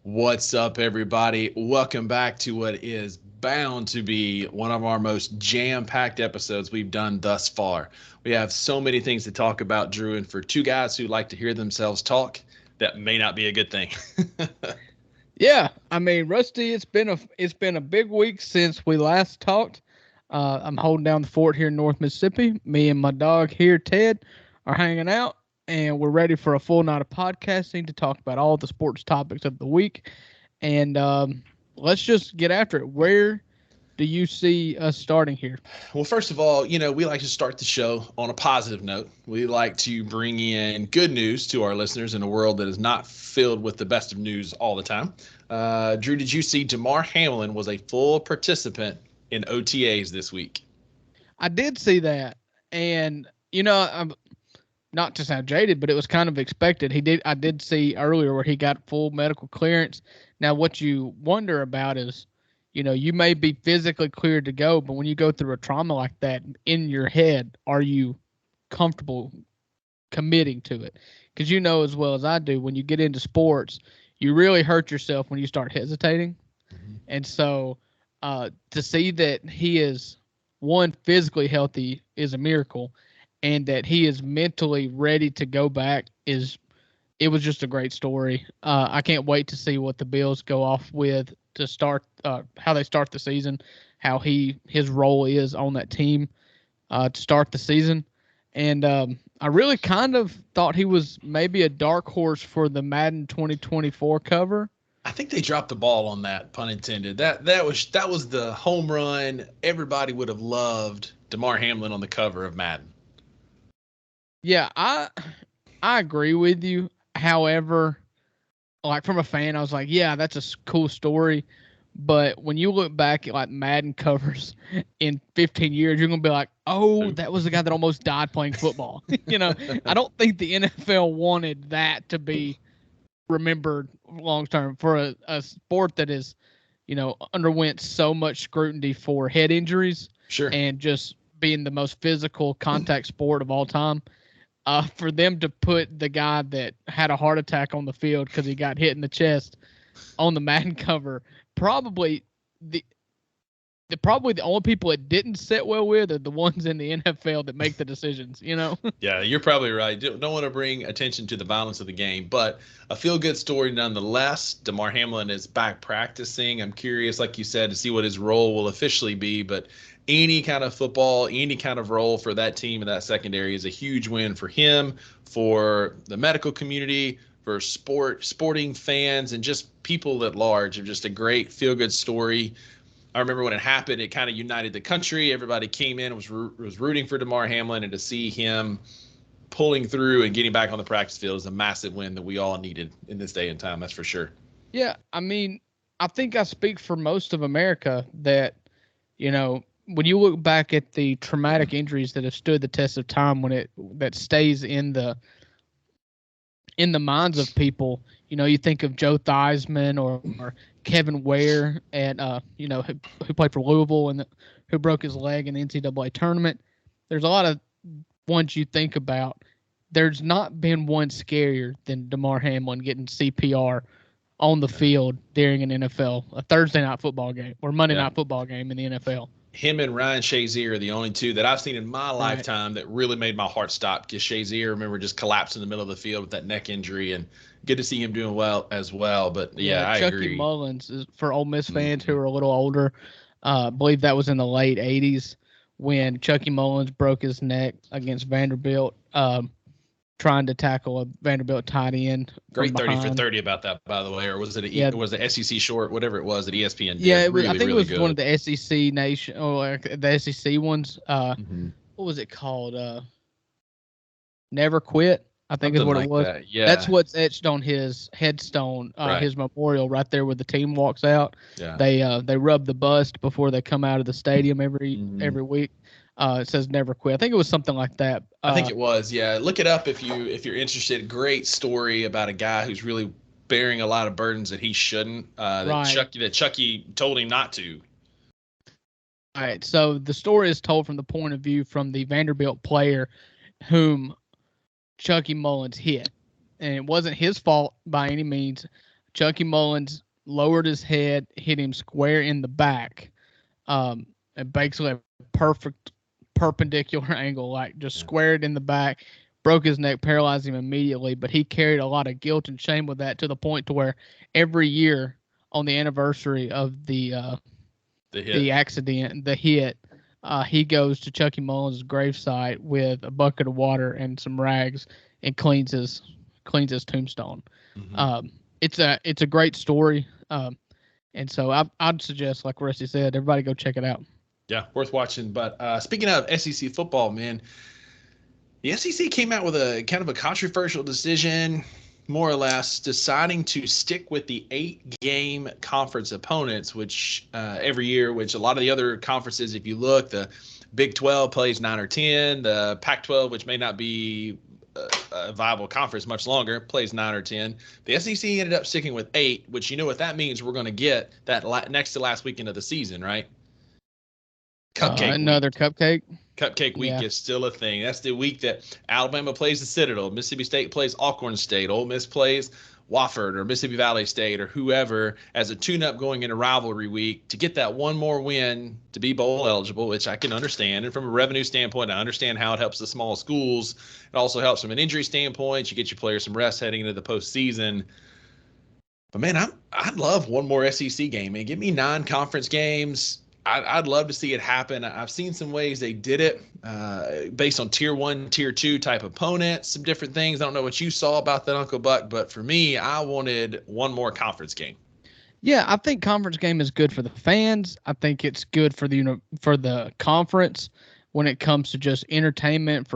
What's up, everybody? Welcome back to what is bound to be one of our most jam-packed episodes we've done thus far. We have so many things to talk about, Drew, and for two guys who like to hear themselves talk, that may not be a good thing. Yeah, I mean, Rusty, it's been a big week since we last talked. I'm holding down the fort here in North Mississippi. Me and my dog here, Ted, are hanging out, and we're ready for a full night of podcasting to talk about all the sports topics of the week. And let's just get after it. Where do you see us starting here? Well, first of all, we like to start the show on a positive note. We like to bring in good news to our listeners in a world that is not filled with the best of news all the time. Drew, did you see Damar Hamlin was a full participant in OTAs this week? I did see that, and I'm not to sound jaded, but it was kind of expected. I did see earlier where he got full medical clearance. Now, what you wonder about is, you may be physically cleared to go, but when you go through a trauma like that in your head, are you comfortable committing to it? Because you know as well as I do, when you get into sports, you really hurt yourself when you start hesitating. And so, to see that he is one physically healthy is a miracle, and that he is mentally ready to go back it was just a great story. I can't wait to see what the Bills go off with to start how they start the season, how his role is on that team to start the season, and I really kind of thought he was maybe a dark horse for the Madden 2024 cover. I think they dropped the ball on that, pun intended. That was the home run. Everybody would have loved Damar Hamlin on the cover of Madden. Yeah, I agree with you. However, like from a fan, I was like, yeah, that's a cool story. But when you look back at like Madden covers in 15 years, you're gonna be like, oh, that was the guy that almost died playing football. I don't think the NFL wanted that to be remembered long term for a sport that is, underwent so much scrutiny for head injuries Sure. and just being the most physical contact sport of all time. For them to put the guy that had a heart attack on the field because he got hit in the chest on the Madden cover, probably the probably the only people it didn't sit well with are the ones in the NFL that make the decisions. Yeah, you're probably right. Don't want to bring attention to the violence of the game, but a feel-good story nonetheless. Damar Hamlin is back practicing. I'm curious, like you said, to see what his role will officially be, but any kind of football, any kind of role for that team in that secondary is a huge win for him, for the medical community, for sporting fans, and just people at large. Of just a great feel-good story. I remember when it happened, it kind of united the country. Everybody came in, was rooting for Damar Hamlin, and to see him pulling through and getting back on the practice field is a massive win that we all needed in this day and time. That's for sure. Yeah, I mean, I think I speak for most of America that, when you look back at the traumatic injuries that have stood the test of time, that stays in the minds of people, you think of Joe Theismann or Kevin Ware at who played for Louisville and who broke his leg in the NCAA tournament. There's a lot of ones you think about. There's not been one scarier than Damar Hamlin getting CPR on the field during an a Thursday night football game or Monday night football game in the NFL. Him and Ryan Shazier are the only two that I've seen in my Right. lifetime that really made my heart stop. Because Shazier, remember, just collapsed in the middle of the field with that neck injury, and good to see him doing well as well. But yeah, I Chucky agree. Mullins is for Ole Miss fans who are a little older. I believe that was in the late '80s when Chucky Mullins broke his neck against Vanderbilt, trying to tackle a Vanderbilt tight end. Great 30 for 30 about that, by the way. Or was it was the SEC short, whatever it was that ESPN did? Yeah, it was, really, I think really it was good. one of the SEC nation or like the SEC ones. What was it called? Never Quit, I think Something is what like it was. that. Yeah. That's what's etched on his headstone, Right. his memorial right there where the team walks out. Yeah. They rub the bust before they come out of the stadium every week. It says Never Quit. I think it was something like that. I think it was. Yeah. Look it up if you're interested. Great story about a guy who's really bearing a lot of burdens that he shouldn't. Right. That Chucky told him not to. All right. So the story is told from the point of view from the Vanderbilt player whom Chucky Mullins hit. And it wasn't his fault by any means. Chucky Mullins lowered his head, hit him square in the back, and basically a perfect perpendicular angle, like just squared in the back, broke his neck, paralyzed him immediately. But he carried a lot of guilt and shame with that, to the point to where every year on the anniversary of the accident, the hit, he goes to Chucky Mullins' gravesite with a bucket of water and some rags and cleans his tombstone. Mm-hmm. It's a great story. And so I'd suggest, like Rusty said, everybody go check it out. Yeah, worth watching. But speaking of SEC football, man, the SEC came out with a kind of a controversial decision, more or less, deciding to stick with the 8-game conference opponents, which every year, which a lot of the other conferences, if you look, the Big 12 plays 9 or 10, the Pac-12, which may not be a viable conference much longer, plays 9 or 10. The SEC ended up sticking with 8, which you know what that means. We're going to get that next to last weekend of the season, right? Another cupcake. Cupcake week is still a thing. That's the week that Alabama plays the Citadel, Mississippi State plays Alcorn State, Ole Miss plays Wofford or Mississippi Valley State or whoever as a tune-up going into rivalry week to get that one more win to be bowl eligible, which I can understand. And from a revenue standpoint, I understand how it helps the small schools. It also helps from an injury standpoint. You get your players some rest heading into the postseason. But, man, I'd love one more SEC game. Man, give me 9 conference games. I'd love to see it happen. I've seen some ways they did it based on tier 1, tier 2 type opponents, some different things. I don't know what you saw about that, Uncle Buck, but for me, I wanted one more conference game. Yeah, I think conference game is good for the fans. I think it's good for the conference when it comes to just entertainment.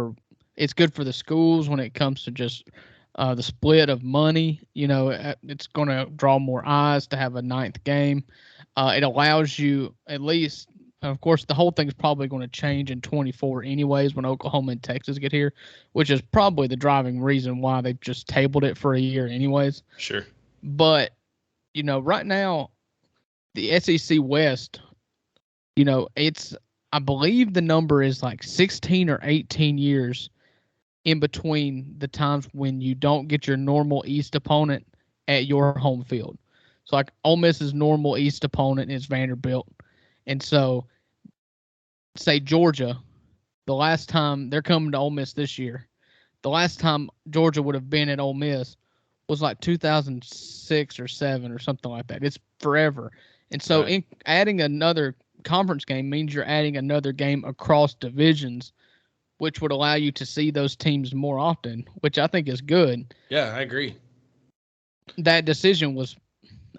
It's good for the schools when it comes to just the split of money. It's going to draw more eyes to have a 9th game. It allows you, at least, of course, the whole thing is probably going to change in 24 anyways when Oklahoma and Texas get here, which is probably the driving reason why they've just tabled it for a year anyways. Sure. But, right now, the SEC West, I believe the number is like 16 or 18 years in between the times when you don't get your normal East opponent at your home field. So, like, Ole Miss's normal East opponent is Vanderbilt. And so, say Georgia, the last time they're coming to Ole Miss this year, the last time Georgia would have been at Ole Miss was like 2006 or 7 or something like that. It's forever. And so, right. Adding another conference game means you're adding another game across divisions, which would allow you to see those teams more often, which I think is good. Yeah, I agree. That decision was,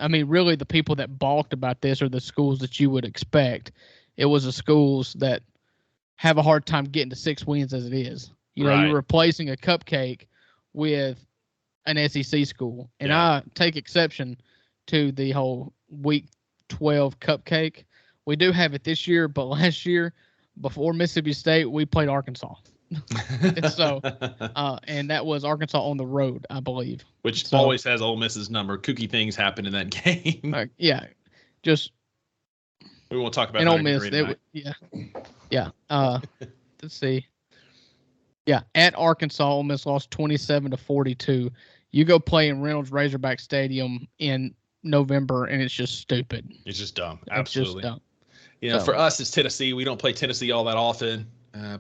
really the people that balked about this are the schools that you would expect. It was the schools that have a hard time getting to 6 wins as it is. You're replacing a cupcake with an SEC school. And I take exception to the whole week 12 cupcake. We do have it this year, but last year, before Mississippi State, we played Arkansas. And so, and that was Arkansas on the road, I believe. Which always has Ole Miss's number. Kooky things happen in that game. Just we won't talk about and Ole Miss. Let's see. Yeah, at Arkansas, Ole Miss lost 27-42. You go play in Reynolds Razorback Stadium in November, and it's just stupid. It's just dumb. Absolutely. It's just dumb. For us, it's Tennessee. We don't play Tennessee all that often.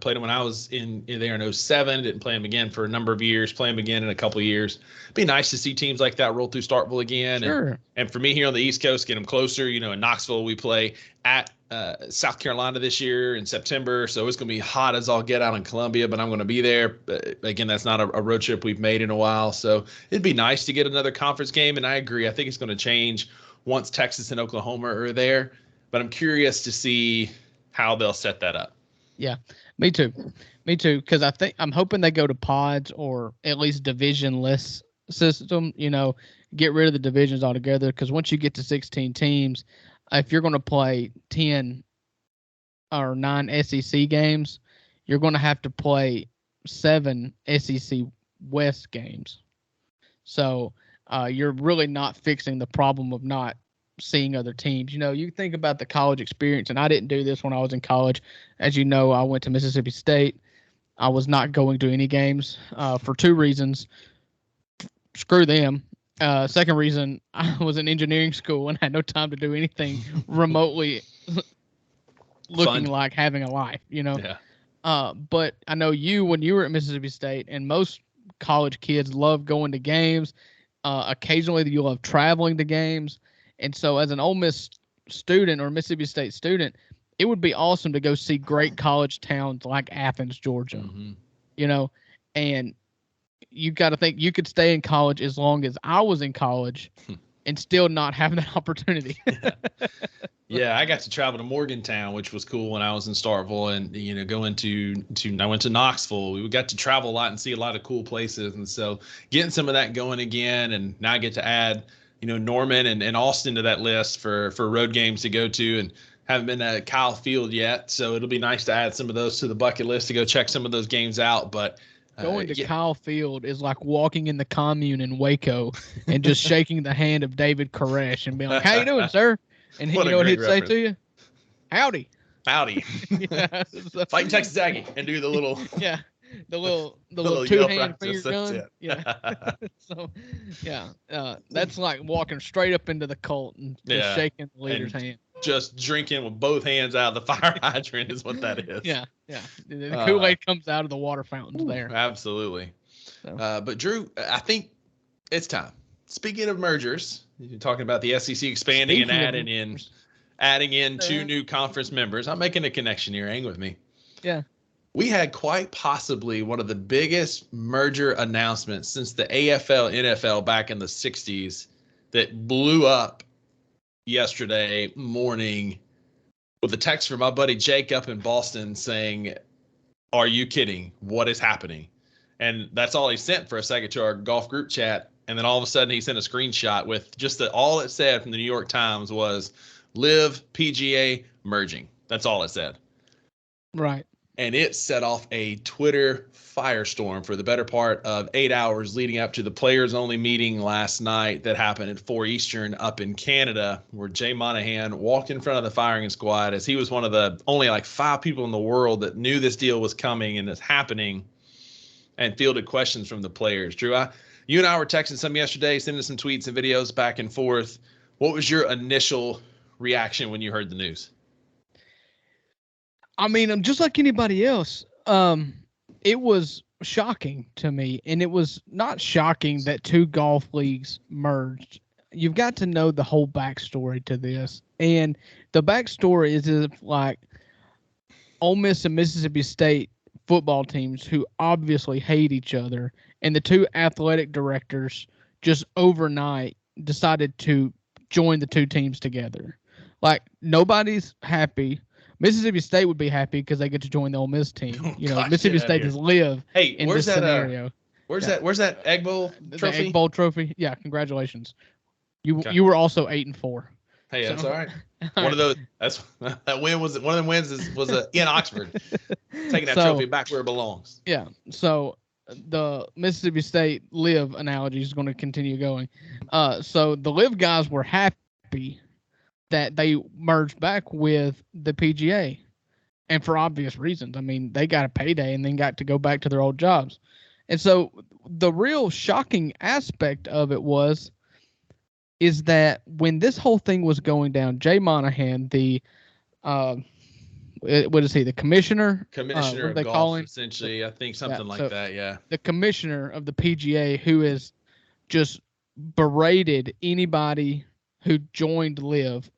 Played them when I was in there in 07. Didn't play them again for a number of years. Play them again in a couple of years. Be nice to see teams like that roll through Starkville again. Sure. And for me here on the East Coast, get them closer. In Knoxville, we play at South Carolina this year in September. So it's going to be hot as all get out in Columbia, but I'm going to be there. Again, that's not a road trip we've made in a while. So it'd be nice to get another conference game. And I agree. I think it's going to change once Texas and Oklahoma are there. But I'm curious to see how they'll set that up. Yeah, me too. Because I'm hoping they go to pods or at least divisionless system. Get rid of the divisions altogether. Because once you get to 16 teams, if you're going to play 10 or 9 SEC games, you're going to have to play 7 SEC West games. So you're really not fixing the problem of not seeing other teams. You think about the college experience, and I didn't do this when I was in college. As you know, I went to Mississippi State. I was not going to any games for 2 reasons. Screw them. Second reason, I was in engineering school and had no time to do anything remotely looking Fun. like having a life, Yeah. But I know when you were at Mississippi State, and most college kids love going to games. Occasionally, you love traveling to games. And so, as an Ole Miss student or Mississippi State student, it would be awesome to go see great college towns like Athens, Georgia, Mm-hmm. And you got to think you could stay in college as long as I was in college and still not have that opportunity. Yeah, I got to travel to Morgantown, which was cool when I was in Starkville, and going to I went to Knoxville. We got to travel a lot and see a lot of cool places, and so getting some of that going again, and now I get to add Norman and Austin to that list for road games to go to, and haven't been to Kyle Field yet, so it'll be nice to add some of those to the bucket list to go check some of those games out. But going to Kyle Field is like walking in the commune in Waco and just shaking the hand of David Koresh and being like, "How you doing, sir?" And you know what he'd say to you? Howdy. Howdy. Yeah, so, fighting Texas Aggie and do the little the little two-hand finger gun. Yeah. So that's like walking straight up into the cult and just shaking the leader's hand. Just drinking with both hands out of the fire hydrant is what that is. Yeah. The Kool-Aid comes out of the water fountains there. Absolutely. So. But Drew, I think it's time. Speaking of mergers, you're talking about the SEC expanding and adding in two new conference members. I'm making a connection here. Hang with me. Yeah. We had quite possibly one of the biggest merger announcements since the AFL, NFL back in the 60s that blew up yesterday morning with a text from my buddy Jake up in Boston saying, "Are you kidding? What is happening?" And that's all he sent for a second to our golf group chat. And then all of a sudden he sent a screenshot with just all it said from the New York Times was LIV PGA merging. That's all it said. Right. And it set off a Twitter firestorm for the better part of 8 hours leading up to the players only meeting last night that happened at 4 Eastern up in Canada, where Jay Monahan walked in front of the firing squad as he was one of the only 5 people in the world that knew this deal was coming and is happening, and fielded questions from the players. Drew, you and I were texting some yesterday, sending some tweets and videos back and forth. What was your initial reaction when you heard the news? I mean, I'm just like anybody else. It was shocking to me, and it was not shocking that two golf leagues merged. You've got to know the whole backstory to this, and the backstory is Ole Miss and Mississippi State football teams who obviously hate each other, and the two athletic directors just overnight decided to join the two teams together. Nobody's happy. Mississippi State would be happy because they get to join the Ole Miss team. Mississippi State is LIV. Hey, in this scenario. Where's that Egg Bowl trophy? The Egg Bowl trophy. Yeah, congratulations. You were also 8-4. Hey, that's all right. One of those. That win was one of them wins was in Oxford, taking that trophy back where it belongs. Yeah. So the Mississippi State LIV analogy is going to continue going. So the LIV guys were happy that they merged back with the PGA, and for obvious reasons. I mean, they got a payday and then got to go back to their old jobs. And so the real shocking aspect of it is that when this whole thing was going down, Jay Monahan, the what is he, the commissioner? Commissioner of golf, essentially. I think something like that, yeah. The commissioner of the PGA, who has just berated anybody who joined LIV,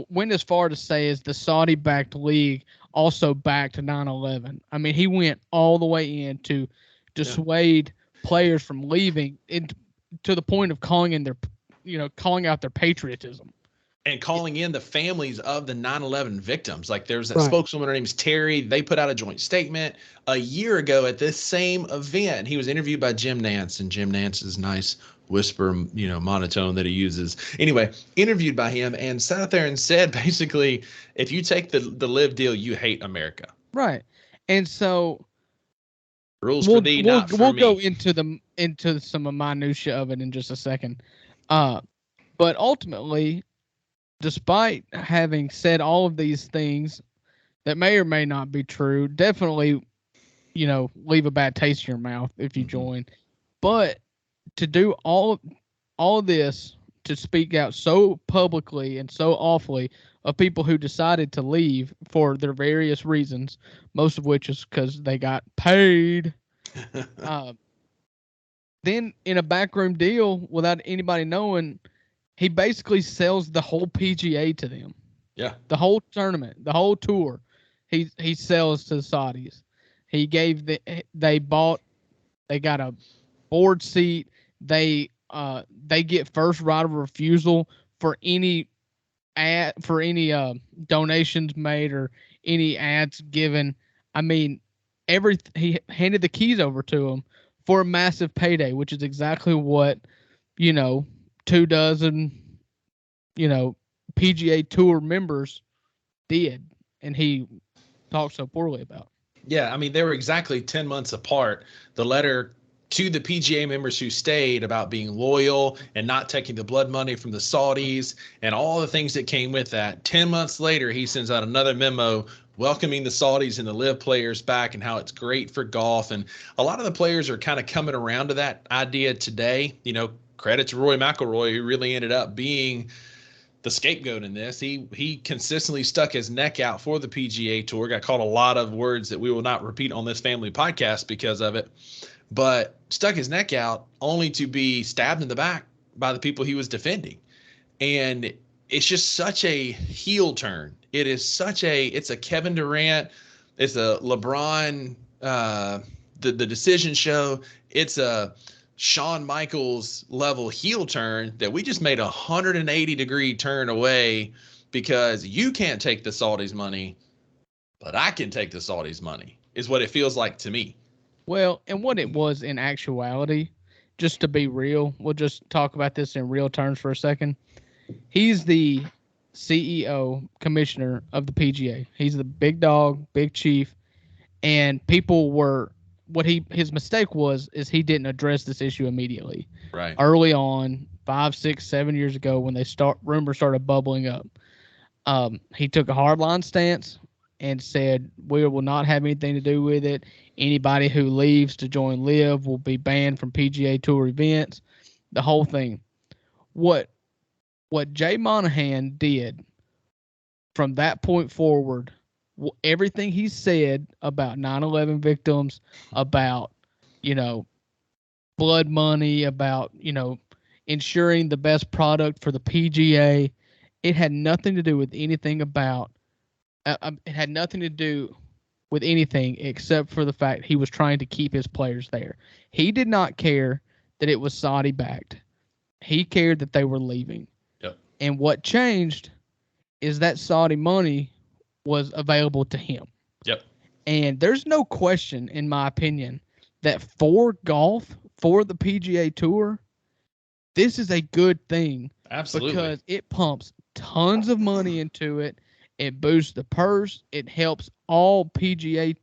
went as far to say is the Saudi-backed league also backed 9/11. I mean, he went all the way in to dissuade players from leaving, to the point of calling out their patriotism. And calling in the families of the 9/11 victims. There's that spokeswoman, her name's Terry. They put out a joint statement a year ago at this same event. He was interviewed by Jim Nance, and Jim Nance's nice whisper, monotone that he uses. Anyway, interviewed by him and sat out there and said, basically, if you take the LIV deal, you hate America. Right. And so rules for thee, not for me. We'll go into some minutia of it in just a second. But ultimately, despite having said all of these things that may or may not be true, definitely, leave a bad taste in your mouth if you join. But to do all this to speak out so publicly and so awfully of people who decided to leave for their various reasons, most of which is because they got paid. uh, then in a backroom deal without anybody knowing, he basically sells the whole PGA to them. Yeah. The whole tournament, the whole tour, he sells to the Saudis. He gave they got a board seat. They get first right of refusal for any donations made or any ads given. I mean, he handed the keys over to him for a massive payday, which is exactly what 24 PGA Tour members did, and he talked so poorly about. Yeah, I mean, they were exactly 10 months apart. The letter to the PGA members who stayed about being loyal and not taking the blood money from the Saudis and all the things that came with that. 10 months later, he sends out another memo welcoming the Saudis and the LIV players back and how it's great for golf. And a lot of the players are kind of coming around to that idea today. Credit to Rory McIlroy, who really ended up being the scapegoat in this. He consistently stuck his neck out for the PGA Tour, got called a lot of words that we will not repeat on this family podcast because of it, but stuck his neck out only to be stabbed in the back by the people he was defending. And it's just such a heel turn. It's a Kevin Durant, it's a LeBron, the decision show. It's a Shawn Michaels level heel turn that we just made a 180-degree turn away because you can't take the Saudis' money, but I can take the Saudis' money, is what it feels like to me. Well, and what it was in actuality, just to be real, we'll just talk about this in real terms for a second. He's the CEO, commissioner of the PGA. He's the big dog, big chief, and people were his mistake is he didn't address this issue immediately. Right. Early on, 5, 6, 7 years ago, when rumors started bubbling up, he took a hardline stance and said, we will not have anything to do with it. Anybody who leaves to join LIV will be banned from PGA Tour events. The whole thing. What Jay Monahan did from that point forward, everything he said about 9/11 victims, about, blood money, about, ensuring the best product for the PGA, it had nothing to do with anything except for the fact he was trying to keep his players there. He did not care that it was Saudi backed. He cared that they were leaving. Yep. And what changed is that Saudi money was available to him. Yep. And there's no question, in my opinion, that for golf, for the PGA Tour, this is a good thing. Absolutely. Because it pumps tons of money into it. It boosts the purse. It helps all PGA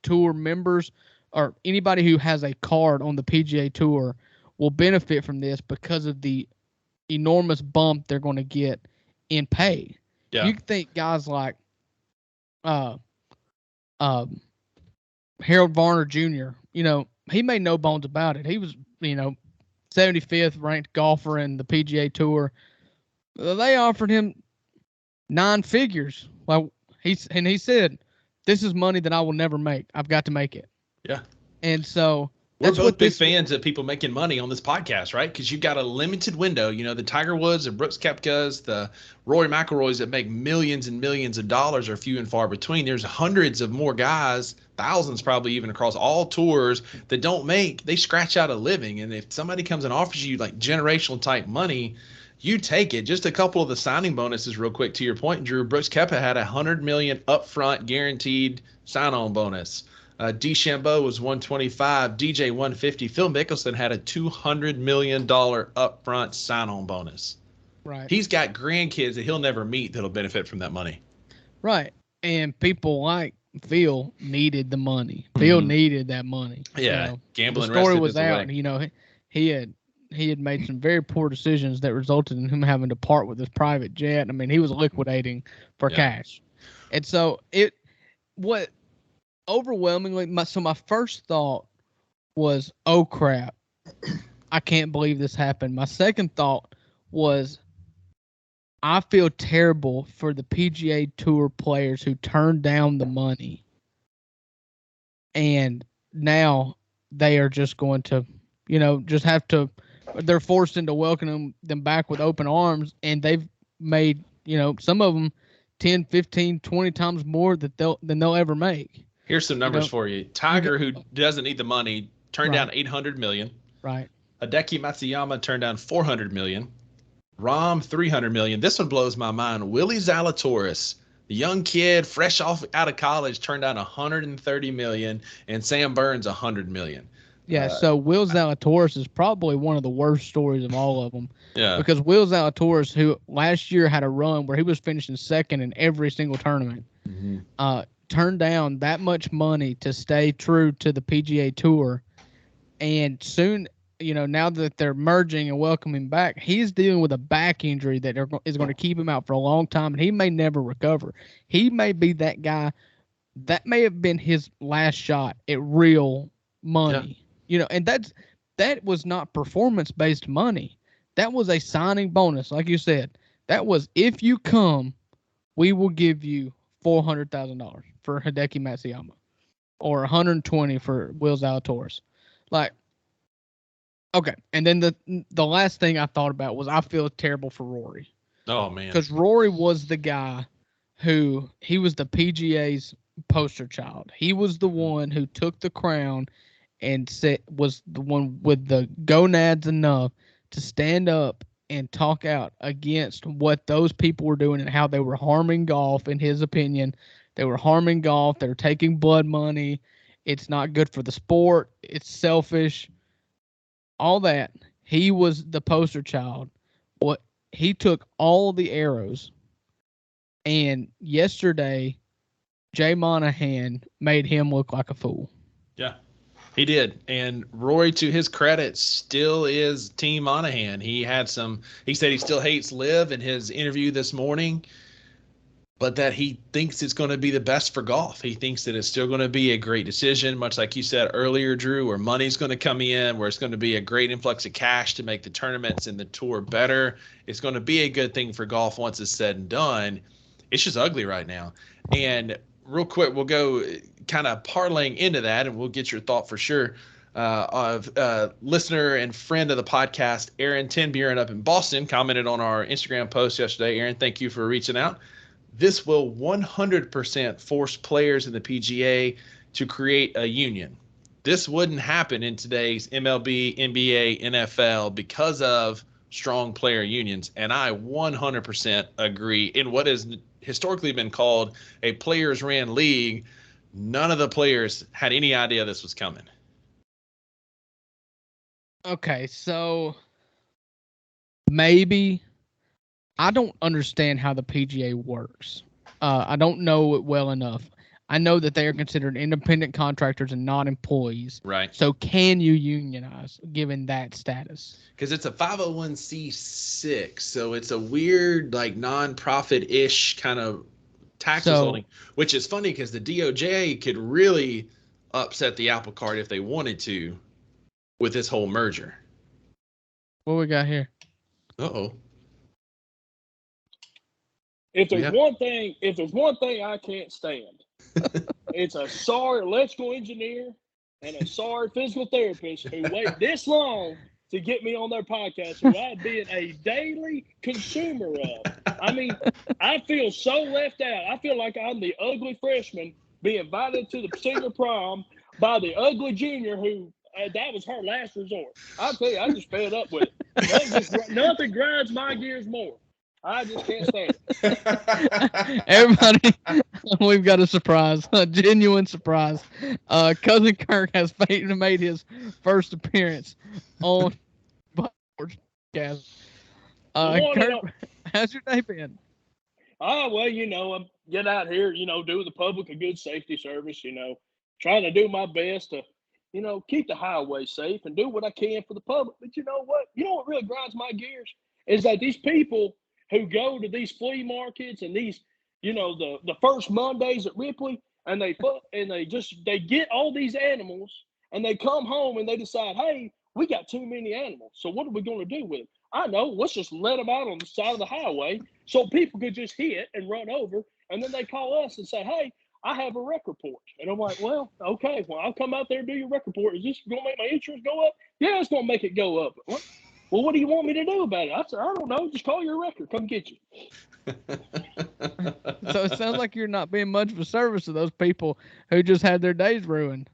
Tour members or anybody who has a card on the PGA Tour will benefit from this because of the enormous bump they're going to get in pay. Yeah. You think guys like Harold Varner Jr., he made no bones about it. He was, 75th ranked golfer in the PGA Tour. They offered him 9 figures. Well, he said, "This is money that I will never make. I've got to make it." Yeah. And so we're both big fans of people making money on this podcast, right? Because you've got a limited window. The Tiger Woods, the Brooks Koepkas, the Rory McIlroys that make millions and millions of dollars are few and far between. There's hundreds of more guys, thousands probably even across all tours that they scratch out a living. And if somebody comes and offers you like generational type money, you take it. Just a couple of the signing bonuses real quick to your point, Drew. Brooks Koepka had $100 million upfront guaranteed sign-on bonus. DeChambeau was $125, DJ $150. Phil Mickelson had a $200 million upfront sign-on bonus. Right. He's got grandkids that he'll never meet that'll benefit from that money. Right. And people like Phil needed the money. Phil needed that money. Yeah. Gambling. The story was out. He had made some very poor decisions that resulted in him having to part with his private jet. I mean, he was liquidating for cash. And so overwhelmingly, my first thought was, oh crap, I can't believe this happened. My second thought was I feel terrible for the PGA Tour players who turned down the money, and now they are just going to, just have to. They're forced into welcoming them back with open arms, and they've made, some of them 10, 15, 20 times more than they'll ever make. Here's some numbers for you. Tiger, who doesn't need the money, turned down $800 million. Right. Hideki Matsuyama turned down $400 million. Rahm, $300 million. This one blows my mind. Willie Zalatoris, the young kid, fresh out of college, turned down $130 million, and Sam Burns $100 million. Yeah, so Will Zalatoris is probably one of the worst stories of all of them. Yeah. Because Will Zalatoris, who last year had a run where he was finishing second in every single tournament, turned down that much money to stay true to the PGA Tour. And soon, now that they're merging and welcoming back, he's dealing with a back injury that is going to keep him out for a long time, and he may never recover. He may be that guy. That may have been his last shot at real money. Yeah. And that was not performance-based money. That was a signing bonus, like you said. That was, if you come, we will give you $400,000 for Hideki Matsuyama, or $120 for Will Zalatoris. Like, okay. And then the last thing I thought about was I feel terrible for Rory. Oh, man. Because Rory was the guy he was the PGA's poster child. He was the one who took the crown and was the one with the gonads enough to stand up and talk out against what those people were doing and how they were harming golf, in his opinion. They were harming golf. They were taking blood money. It's not good for the sport. It's selfish. All that. He was the poster child. He took all the arrows, and yesterday, Jay Monahan made him look like a fool. Yeah, he did. And Rory, to his credit, still is Team Monahan. He said he still hates LIV in his interview this morning, but that he thinks it's going to be the best for golf. He thinks that it's still going to be a great decision, much like you said earlier, Drew, where money's going to come in, where it's going to be a great influx of cash to make the tournaments and the tour better. It's going to be a good thing for golf once it's said and done. It's just ugly right now. And real quick, we'll go kind of parlaying into that, and we'll get your thought for sure. Of listener and friend of the podcast, Aaron Tenburen up in Boston, commented on our Instagram post yesterday. Aaron, thank you for reaching out. This will 100% force players in the PGA to create a union. This wouldn't happen in today's MLB, NBA, NFL because of strong player unions. And I 100% agree. In what has historically been called a players-ran league, none of the players had any idea this was coming. Okay, so maybe I don't understand how the PGA works. I don't know it well enough. I know that they are considered independent contractors and not employees. Right. So can you unionize given that status? Because it's a 501c6, so it's a weird, like, non-profit-ish kind of tax withholding, which is funny because the DOJ could really upset the apple cart if they wanted to with this whole merger. What we got here? Uh-oh. If there's one thing I can't stand, it's a sorry electrical engineer and a sorry physical therapist who wait this long to get me on their podcast, who I'd be a daily consumer of. I mean, I feel so left out. I feel like I'm the ugly freshman being invited to the senior prom by the ugly junior who that was her last resort. I'll tell you, I just fed up with it. Nothing grinds my gears more. I just can't stand it. Everybody, we've got a surprise, a genuine surprise. Cousin Kirk has made his first appearance on podcast. Kirk, how's your day been? Oh, well, I get out here, do the public a good safety service, trying to do my best to, keep the highway safe and do what I can for the public. But you know what? You know what really grinds my gears is that these people who go to these flea markets and these, the first Mondays at Ripley, and they get all these animals and they come home and they decide, hey, we got too many animals. So what are we going to do with them? I know. Let's just let them out on the side of the highway so people could just hit and run over. And then they call us and say, hey, I have a wreck report. And I'm like, well, okay, well, I'll come out there and do your wreck report. Is this going to make my insurance go up? Yeah, it's going to make it go up. Well, what do you want me to do about it? I said, I don't know. Just call your wrecker. Come get you. So it sounds like you're not being much of a service to those people who just had their days ruined.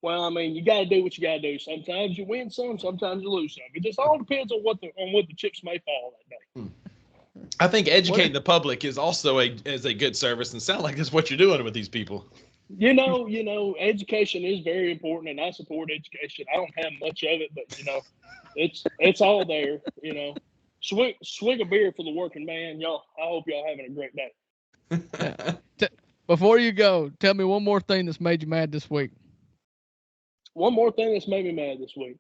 Well, I mean, you got to do what you got to do. Sometimes you win some, sometimes you lose some. It just all depends on what the chips may fall that day. I think educating the public is also a good service, and sound like it's what you're doing with these people. You know, education is very important, and I support education. I don't have much of it, but it's all there. Swig a beer for the working man, y'all. I hope y'all having a great day. Before you go, tell me one more thing that's made you mad this week. One more thing that's made me mad this week.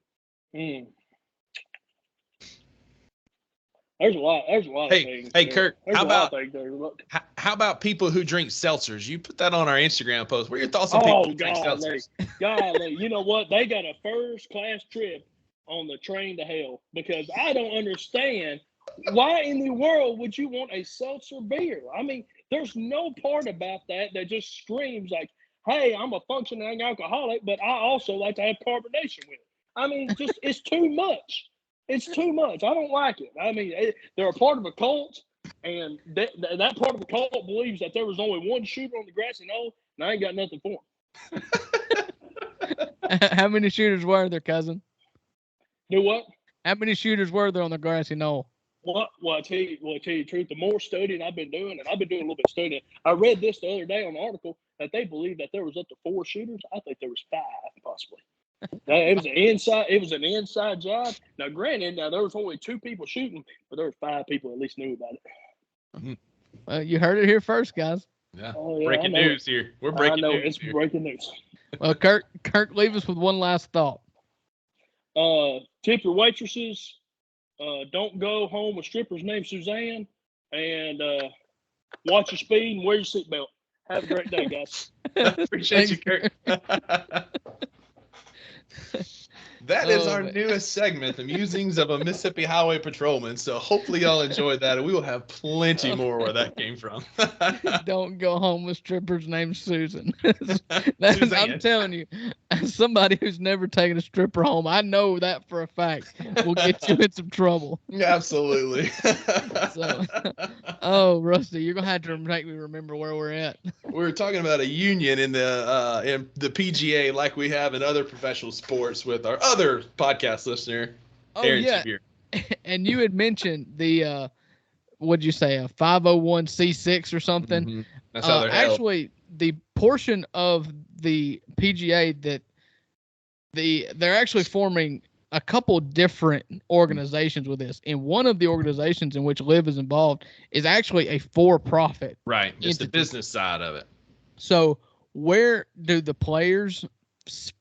There's a lot of things. Hey, Kirk, how about people who drink seltzers? You put that on our Instagram post. What are your thoughts on people who drink seltzers? Golly, you know what? They got a first-class trip on the train to hell, because I don't understand why in the world would you want a seltzer beer? I mean, there's no part about that just screams like, hey, I'm a functioning alcoholic, but I also like to have carbonation with it. I mean, it's too much. It's too much. I don't like it. I mean, they're a part of a cult, and that part of the cult believes that there was only one shooter on the grassy knoll, and I ain't got nothing for him. How many shooters were there, cousin? Do what? How many shooters were there on the grassy knoll? Well, I tell you the truth, the more studying I've been doing, and I've been doing a little bit of studying, I read this the other day on an article that they believe that there was up to 4 shooters. I think there was 5, possibly. It was an inside job. Now, granted, there was only 2 people shooting, but there were 5 people at least knew about it. Well, you heard it here first, guys. Yeah. Breaking news here. We're breaking news. It's breaking news. Well, Kirk, leave us with one last thought. Tip your waitresses. Don't go home with strippers named Suzanne, and watch your speed and wear your seatbelt. Have a great day, guys. Appreciate you, Kirk. That is our newest segment, the musings of a Mississippi Highway Patrolman. So hopefully y'all enjoyed that, and we will have plenty more where that came from. Don't go home with strippers named Susan. I'm telling you, as somebody who's never taken a stripper home, I know that for a fact will get you in some trouble. Absolutely. Rusty, you're gonna have to make me remember where we're at. We're talking about a union in the PGA, like we have in other professional sports with our other podcast listener, Aaron Sevier. And you had mentioned the what'd you say, a 501c6 or something? Mm-hmm. That's how they're held. Actually, the portion of the PGA that they're actually forming a couple different organizations with this. And one of the organizations in which LIV is involved is actually a for-profit. Right, just the business side of it. So where do the players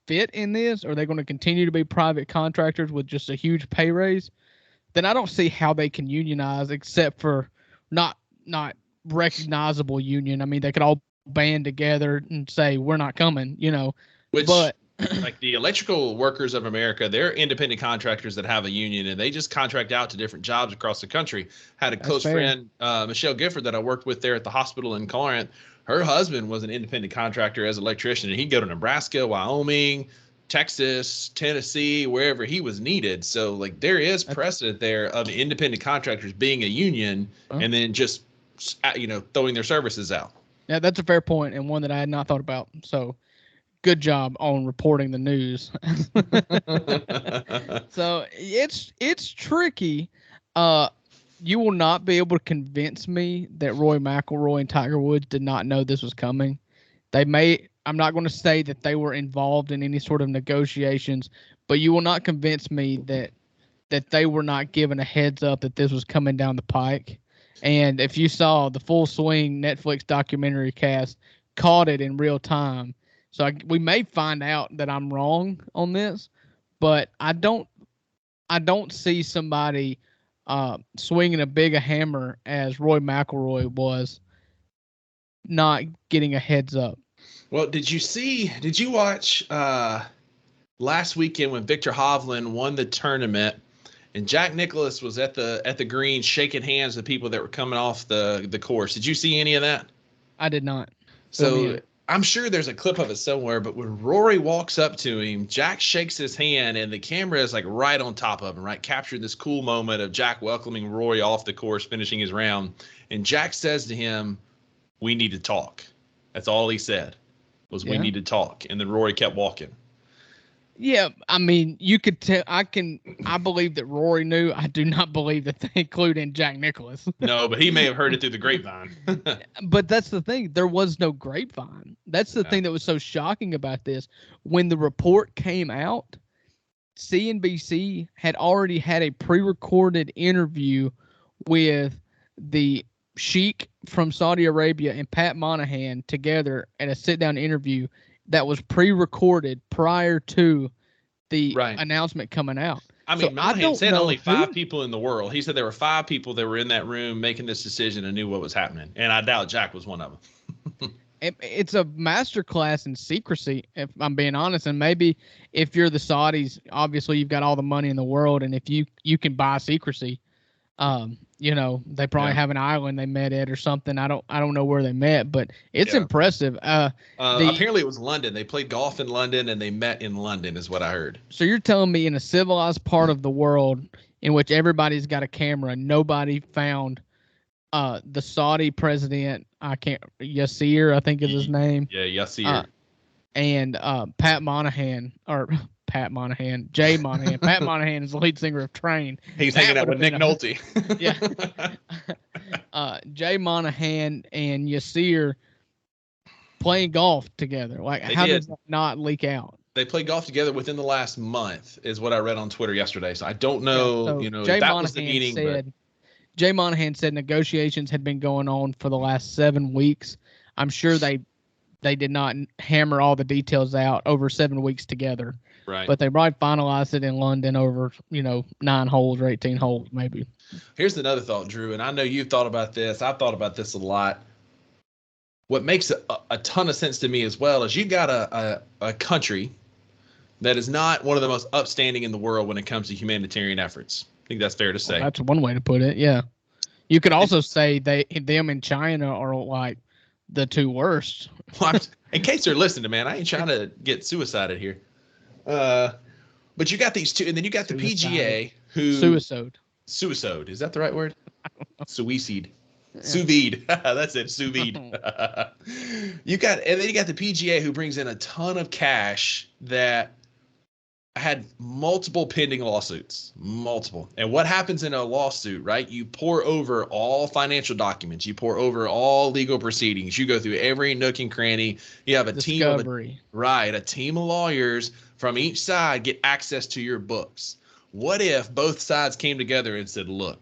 fit in this? Are they going to continue to be private contractors with just a huge pay raise? Then I don't see how they can unionize except for not recognizable union. I mean, they could all band together and say, we're not coming, but like the Electrical Workers of America, they're independent contractors that have a union, and they just contract out to different jobs across the country. Had a close friend, Michelle Gifford, that I worked with there at the hospital in Corinth. Her husband was an independent contractor as an electrician, and he'd go to Nebraska, Wyoming, Texas, Tennessee, wherever he was needed. So, like, there is precedent there of independent contractors being a union and then just, throwing their services out. Yeah, that's a fair point, and one that I had not thought about. So, good job on reporting the news. So it's tricky. You will not be able to convince me that Roy McIlroy and Tiger Woods did not know this was coming. I'm not going to say that they were involved in any sort of negotiations, but you will not convince me that they were not given a heads up that this was coming down the pike. And if you saw the Full Swing Netflix documentary cast caught it in real time. So we may find out that I'm wrong on this, but I don't see somebody swinging a big a hammer as Roy McIlroy was not getting a heads up. Well, did you watch last weekend when Victor Hovland won the tournament, and Jack Nicklaus was at the green shaking hands with people that were coming off the course. Did you see any of that? I did not. So I'm sure there's a clip of it somewhere, but when Rory walks up to him, Jack shakes his hand, and the camera is like right on top of him, right? Captured this cool moment of Jack welcoming Rory off the course, finishing his round. And Jack says to him, "We need to talk." That's all he said was, "We need to talk." And then Rory kept walking. Yeah, I mean, you could tell. I believe that Rory knew. I do not believe that they include in Jack Nicklaus. No, but he may have heard it through the grapevine. But that's the thing. There was no grapevine. That's the thing that was so shocking about this. When the report came out, CNBC had already had a pre-recorded interview with the Sheikh from Saudi Arabia and Pat Monahan together at a sit-down interview that was pre-recorded prior to the announcement coming out. I mean, Monahan said only 5 people in the world. He said there were 5 people that were in that room making this decision and knew what was happening. And I doubt Jack was one of them. It's a masterclass in secrecy, if I'm being honest. And maybe if you're the Saudis, obviously you've got all the money in the world. And if you can buy secrecy, they probably have an island they met at or something. I don't know where they met, but it's impressive. Apparently it was London. They played golf in London and they met in London is what I heard. So you're telling me in a civilized part of the world in which everybody's got a camera, nobody found the Saudi president, Yasser, I think is his name. Yeah, Yasser. And Jay Monahan. Pat Monahan is the lead singer of Train. He's hanging out with Nick Nolte. Jay Monahan and Yasser playing golf together. Like, how did that not leak out? They played golf together within the last month, is what I read on Twitter yesterday. So I don't know, Jay that Monahan was the meeting. Jay Monahan said negotiations had been going on for the last 7 weeks. I'm sure they did not hammer all the details out over 7 weeks together. Right. But they probably finalized it in London over, 9 holes or 18 holes, maybe. Here's another thought, Drew, and I know you've thought about this. I've thought about this a lot. What makes a ton of sense to me as well is you've got a country that is not one of the most upstanding in the world when it comes to humanitarian efforts. I think that's fair to say. Well, that's one way to put it, yeah. You could also say them and China are like the 2 worst. In case they're listening, man, I ain't trying to get suicided here. But you got these 2, and then you got the PGA who Suicide. Is that the right word? Suicide. Yeah. Sous vide. That's it. Sous vide. And then you got the PGA who brings in a ton of cash that had multiple pending lawsuits. Multiple. And what happens in a lawsuit, right? You pour over all financial documents. You pour over all legal proceedings. You go through every nook and cranny. You have a team of lawyers from each side get access to your books. What if both sides came together and said, look,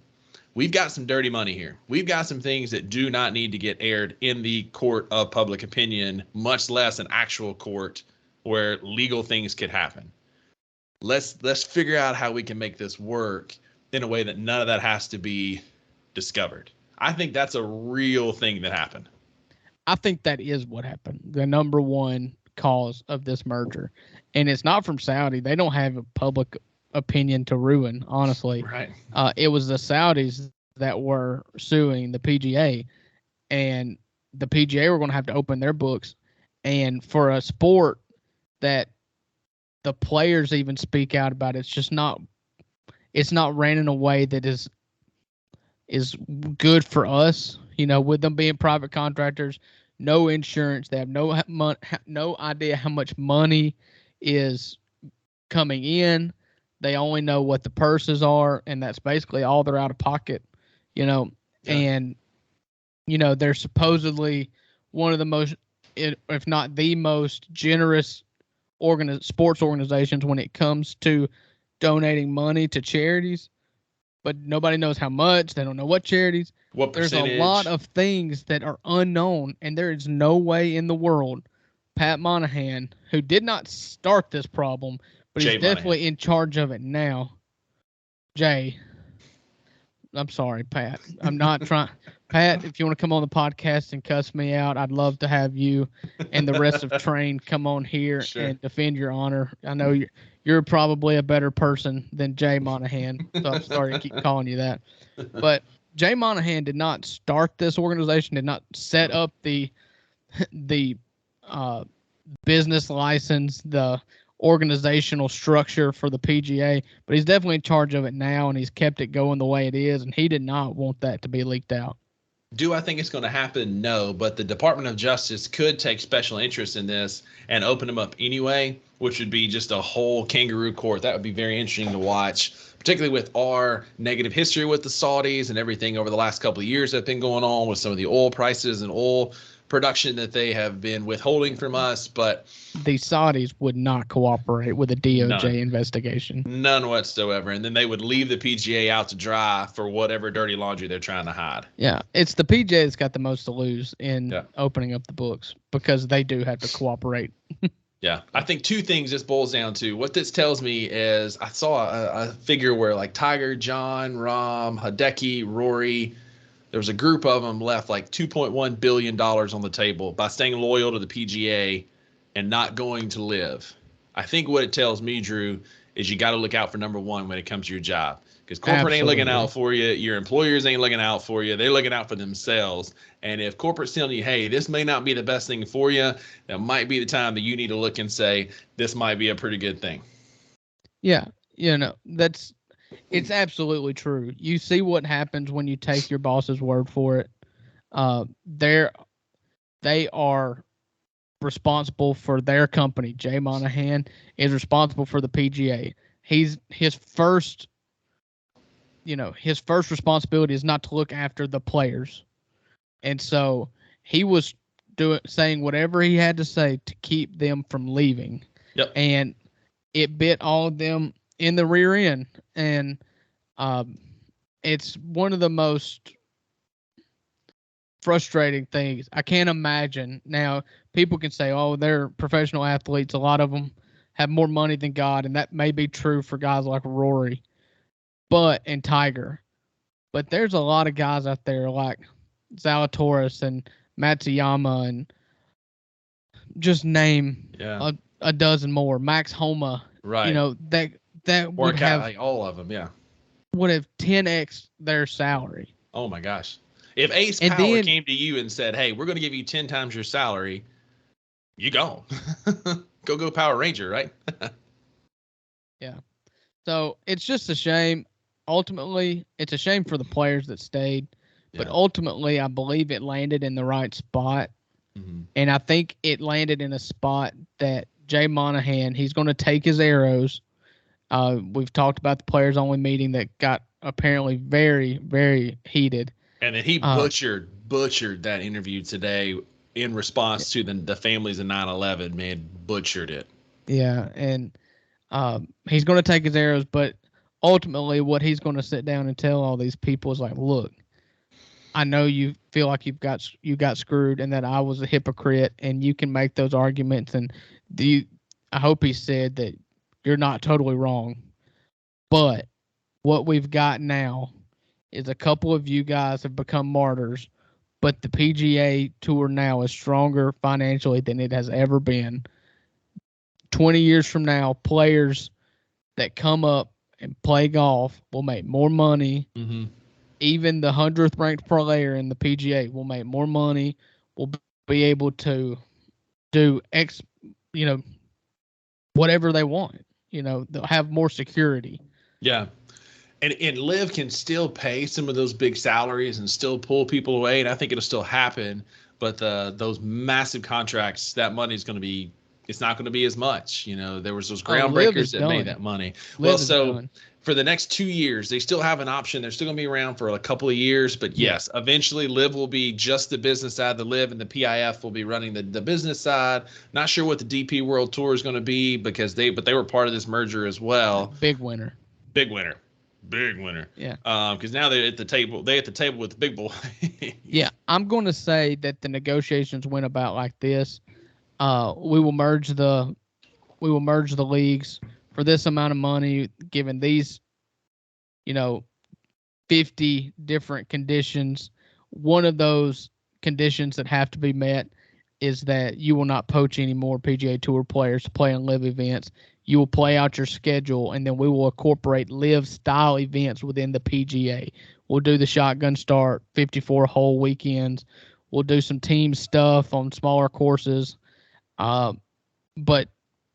we've got some dirty money here. We've got some things that do not need to get aired in the court of public opinion, much less an actual court where legal things could happen. Let's figure out how we can make this work in a way that none of that has to be discovered. I think that's a real thing that happened. I think that is what happened. The number one cause of this merger. And it's not from Saudi. They don't have a public opinion to ruin, honestly. Right. It was the Saudis that were suing the PGA, and the PGA were going to have to open their books. And for a sport that the players even speak out about, it's not ran in a way that is good for us. With them being private contractors, no insurance, they have no idea how much money is coming in. They only know what the purses are, and that's basically all they're out of pocket, and, they're supposedly one of the most, if not the most generous sports organizations when it comes to donating money to charities, but nobody knows how much. They don't know what charities. What percentage? There's a lot of things that are unknown, and there is no way in the world Pat Monahan, who did not start this problem, but he's definitely in charge of it now. Jay, I'm sorry, Pat. I'm not trying. Pat, if you want to come on the podcast and cuss me out, I'd love to have you and the rest of Train come on here and defend your honor. I know you're probably a better person than Jay Monahan, so I'm sorry to keep calling you that. But Jay Monahan did not start this organization, did not set up the business license, the organizational structure for the PGA, but he's definitely in charge of it now, and he's kept it going the way it is, and he did not want that to be leaked out. Do I think it's going to happen? No, but the Department of Justice could take special interest in this and open them up anyway, which would be just a whole kangaroo court. That would be very interesting to watch, particularly with our negative history with the Saudis and everything over the last couple of years that have been going on with some of the oil prices and oil production that they have been withholding from us. But the Saudis would not cooperate with a DOJ investigation. None whatsoever. And then they would leave the PGA out to dry for whatever dirty laundry they're trying to hide. Yeah, it's the PGA that's got the most to lose in opening up the books because they do have to cooperate. Yeah, I think two things this boils down to. What this tells me is I saw a figure where like Tiger, John, Rahm, Hideki, Rory, there was a group of them left like $2.1 billion on the table by staying loyal to the PGA and not going to LIV. I think what it tells me, Drew, is you got to look out for number one when it comes to your job, because corporate ain't looking out for you. Your employers ain't looking out for you. They're looking out for themselves. And if corporate's telling you, hey, this may not be the best thing for you, that might be the time that you need to look and say, this might be a pretty good thing. Yeah. It's absolutely true. You see what happens when you take your boss's word for it. They are responsible for their company. Jay Monahan is responsible for the PGA. His first responsibility is not to look after the players. And so he was saying whatever he had to say to keep them from leaving. Yep. And it bit all of them in the rear end. And it's one of the most frustrating things. I can't imagine. Now, people can say, oh, they're professional athletes. A lot of them have more money than God, and that may be true for guys like Rory and Tiger. But there's a lot of guys out there like Zalatoris and Matsuyama, and just name a dozen more. Max Homa. Right. That would have like all of them, would have 10x their salary. Oh my gosh. If Ace Power came to you and said, hey, we're going to give you 10 times your salary, you gone. go Power Ranger, right? Yeah. So it's just a shame. Ultimately, it's a shame for the players that stayed. But ultimately, I believe it landed in the right spot. Mm-hmm. And I think it landed in a spot that Jay Monahan, he's going to take his arrows. We've talked about the players only meeting that got apparently very, very heated. And then he butchered that interview today in response to the families of 9/11, man, butchered it. Yeah. And he's going to take his arrows, but ultimately what he's going to sit down and tell all these people is like, look, I know you feel like you got screwed and that I was a hypocrite, and you can make those arguments. And I hope he said that you're not totally wrong, but what we've got now is a couple of you guys have become martyrs, but the PGA Tour now is stronger financially than it has ever been. 20 years from now, players that come up and play golf will make more money. Mm-hmm. Even the 100th ranked player in the PGA will make more money, will be able to do whatever they want. They'll have more security. Yeah. And LIV can still pay some of those big salaries and still pull people away, and I think it'll still happen. But those massive contracts, that money is going to be, it's not going to be as much. There was those groundbreakers that made that money. For the next 2 years, they still have an option. They're still going to be around for a couple of years. But yes, eventually LIV will be just the business side. The LIV and the PIF will be running the business side. Not sure what the DP World Tour is going to be because they were part of this merger as well. Big winner. Yeah. Because now they're at the table. They're at the table with the big boy. Yeah, I'm going to say that the negotiations went about like this. We will merge the leagues for this amount of money, given these, 50 different conditions. one of those conditions that have to be met is that you will not poach any more PGA Tour players to play on LIV events. You will play out your schedule, and then we will incorporate LIV-style events within the PGA. We'll do the shotgun start, 54-hole weekends. We'll do some team stuff on smaller courses. But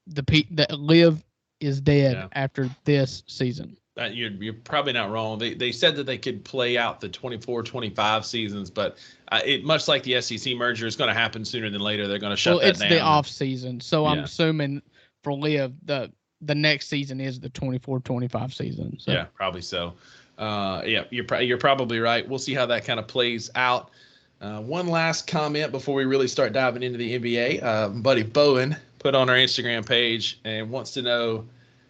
the LIV is dead after this season. You're probably not wrong. They said that they could play out the 24-25 seasons, but it much like the SEC merger, it's going to happen sooner than later. They're going to shut that down. It's the off season, so I'm assuming for LIV the next season is the 24-25 season. So. Yeah, probably so. You're probably right. We'll see how that kind of plays out. One last comment before we really start diving into the NBA. Buddy Bowen put on our Instagram page and wants to know,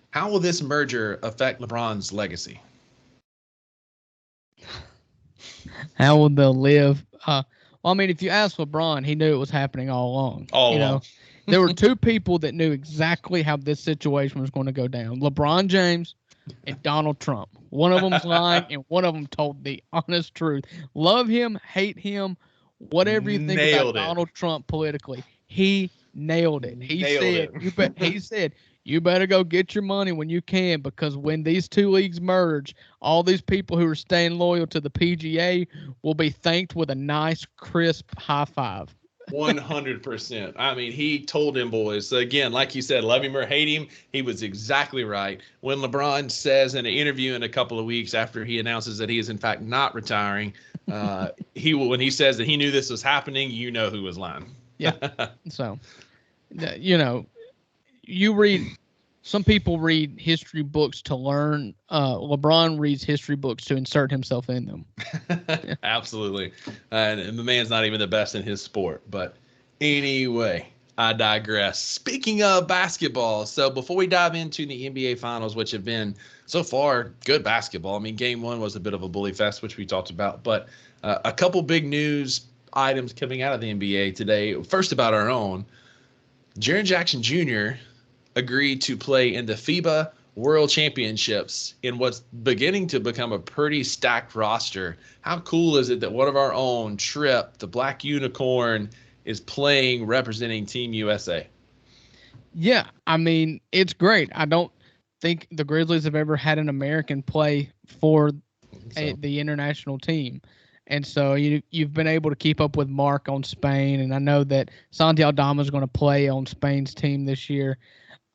how will this merger affect LeBron's legacy? How will the LIV? Well, I mean, if you ask LeBron, he knew it was happening all along. All along. There were two people that knew exactly how this situation was going to go down: LeBron James and Donald Trump. One of them's lying, and one of them told the honest truth. Love him, hate him, whatever you think about Donald Trump politically, he nailed it. He said, you better go get your money when you can, because when these two leagues merge, all these people who are staying loyal to the PGA will be thanked with a nice, crisp high five. 100%. I mean, he told them boys. So again, like you said, love him or hate him, he was exactly right. When LeBron says in an interview in a couple of weeks after he announces that he is in fact not retiring, when he says that he knew this was happening, you know who was lying. Yeah. So, you read. Some people read history books to learn. LeBron reads history books to insert himself in them. Yeah. Absolutely. And the man's not even the best in his sport. But anyway, I digress. Speaking of basketball, so before we dive into the NBA Finals, which have been so far good basketball. I mean, Game 1 was a bit of a bully fest, which we talked about. But a couple big news items coming out of the NBA today. First, about our own. Jaren Jackson Jr. agreed to play in the FIBA World Championships in what's beginning to become a pretty stacked roster. How cool is it that one of our own, Tripp, the Black Unicorn, is playing representing Team USA? Yeah, I mean, it's great. I don't think the Grizzlies have ever had an American play for the international team. And so you've been able to keep up with Mark on Spain, and I know that Santi Aldama is going to play on Spain's team this year.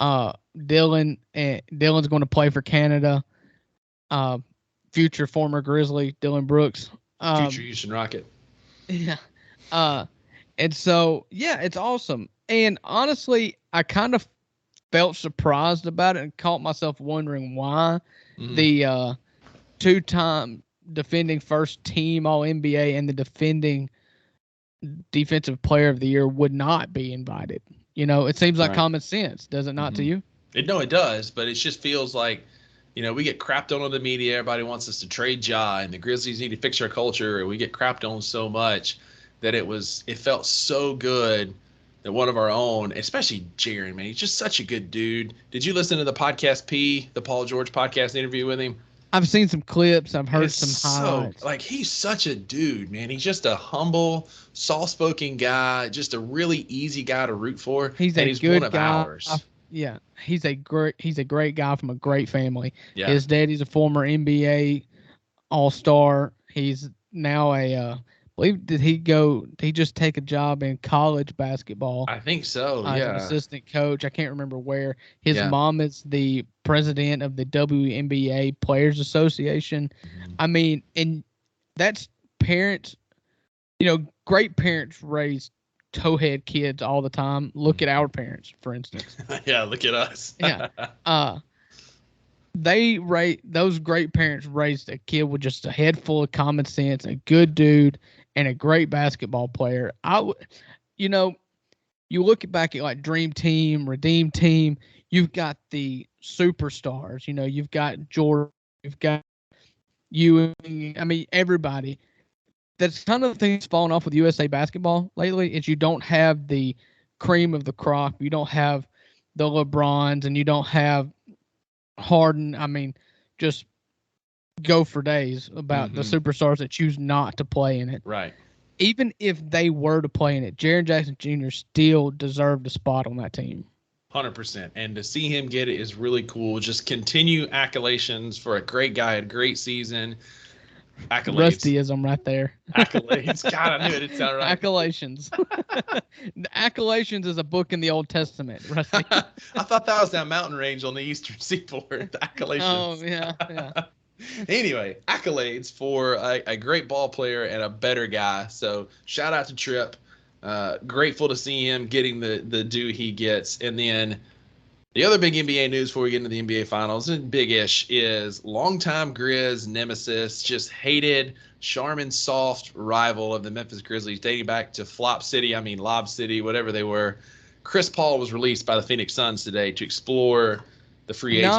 Dylan's going to play for Canada. Future former Grizzly Dylan Brooks. Future Houston Rocket. Yeah. And so it's awesome. And honestly, I kind of felt surprised about it and caught myself wondering why the two-time defending first team All-NBA and the defending defensive player of the year would not be invited. It seems like common sense, does it not to you? No, it does, but it just feels like, we get crapped on the media. Everybody wants us to trade Ja, and the Grizzlies need to fix our culture, and we get crapped on so much that it felt so good that one of our own, especially Jaren, man, he's just such a good dude. Did you listen to the podcast the Paul George podcast interview with him? I've seen some clips. I've heard some highlights. He's such a dude, man. He's just a humble, soft-spoken guy, just a really easy guy to root for. He's good one of ours. Yeah, he's a great guy from a great family. Yeah. His daddy's a former NBA All-Star. He's now did he just take a job in college basketball? I think so, As an assistant coach. I can't remember where. His mom is the president of the WNBA Players Association. I mean, and that's parents, great parents raise towhead kids all the time. Look at our parents, for instance. Yeah, look at us. Yeah. Those great parents raised a kid with just a head full of common sense, a good dude, and a great basketball player. You look back at like Dream Team, Redeem Team, you've got the superstars, you've got Jordan, you've got you. I mean, everybody. That's kind of the thing that's fallen off with USA basketball lately is you don't have the cream of the crop. You don't have the LeBrons and you don't have Harden. I mean, just go for days about the superstars that choose not to play in it. Right. Even if they were to play in it, Jaren Jackson Jr. still deserved a spot on that team. 100%. And to see him get it is really cool. Just continue accolations for a great guy, a great season. Accolades. Rustyism right there. Accolades. God, I knew it didn't sound right. Accolations. Accolations is a book in the Old Testament, Rusty. I thought that was that mountain range on the Eastern Seaboard. Accolations. Oh, yeah. Anyway, accolades for a great ball player and a better guy. So shout out to Tripp. Grateful to see him getting the due he gets. And then the other big NBA news before we get into the NBA Finals, and big-ish, is longtime Grizz nemesis, just hated Charmin soft rival of the Memphis Grizzlies, dating back to Lob City, whatever they were. Chris Paul was released by the Phoenix Suns today to explore the free agent.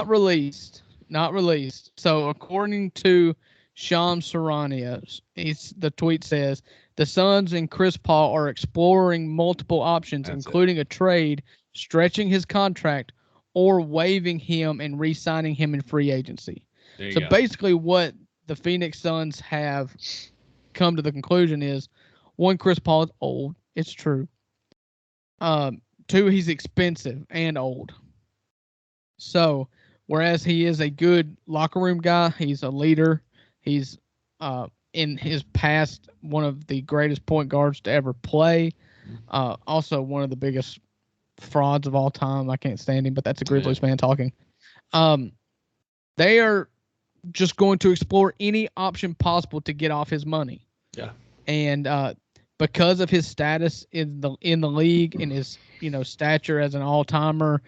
Not released. So according to Shams Charania, the tweet says, the Suns and Chris Paul are exploring multiple options, including a trade, stretching his contract, or waiving him and re-signing him in free agency. So basically what the Phoenix Suns have come to the conclusion is, one, Chris Paul is old. It's true. Two, he's expensive and old. So whereas he is a good locker room guy, he's a leader. He's in his past one of the greatest point guards to ever play. Also one of the biggest frauds of all time. I can't stand him, but that's a Grizzlies fan talking. They are just going to explore any option possible to get off his money. Yeah. And because of his status in the league and his stature as an all-timer,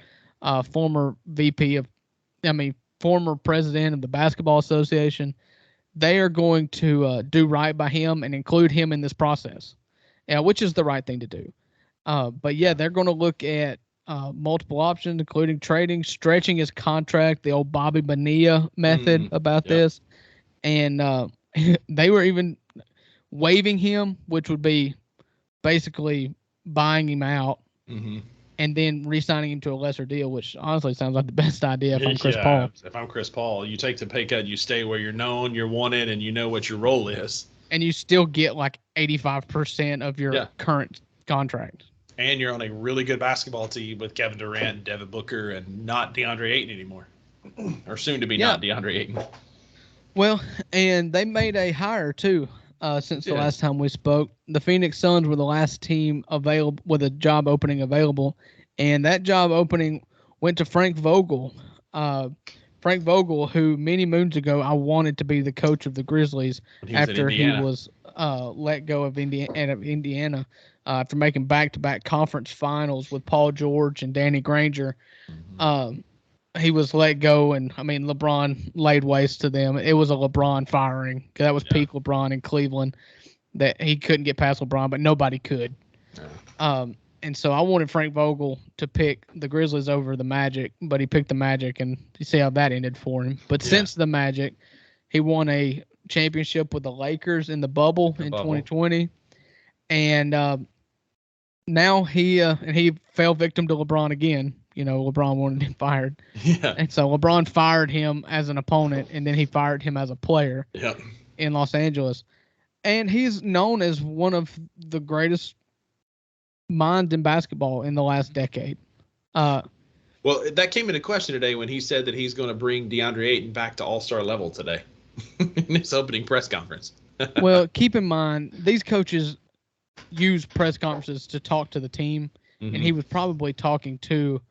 former former president of the Basketball Association, they are going to do right by him and include him in this process, which is the right thing to do. But yeah, they're going to look at multiple options, including trading, stretching his contract, the old Bobby Bonilla method about this. And they were even waiving him, which would be basically buying him out and then re-signing him to a lesser deal, which honestly sounds like the best idea if I'm Chris Paul. If I'm Chris Paul, you take the pay cut, you stay where you're known, you're wanted, and you know what your role is. And you still get like 85% of your current contract. And you're on a really good basketball team with Kevin Durant and Devin Booker and not DeAndre Ayton anymore. Or soon to be not DeAndre Ayton. Well, and they made a hire too since the last time we spoke. The Phoenix Suns were the last team available with a job opening available. And that job opening went to Frank Vogel. Frank Vogel, who many moons ago I wanted to be the coach of the Grizzlies after he was let go of Indiana. After making back-to-back conference finals with Paul George and Danny Granger. He was let go, and, LeBron laid waste to them. It was a LeBron firing. That was peak LeBron in Cleveland, that he couldn't get past LeBron, but nobody could. And so I wanted Frank Vogel to pick the Grizzlies over the Magic, but he picked the Magic, and you see how that ended for him. But since the Magic, he won a championship with the Lakers in the bubble in 2020. And now he fell victim to LeBron again. LeBron wanted him fired. Yeah. And so LeBron fired him as an opponent, and then he fired him as a player in Los Angeles. And he's known as one of the greatest minds in basketball in the last decade. Well, that came into question today when he said that he's going to bring DeAndre Ayton back to all-star level today in his opening press conference. Well, keep in mind, these coaches use press conferences to talk to the team, and he was probably talking to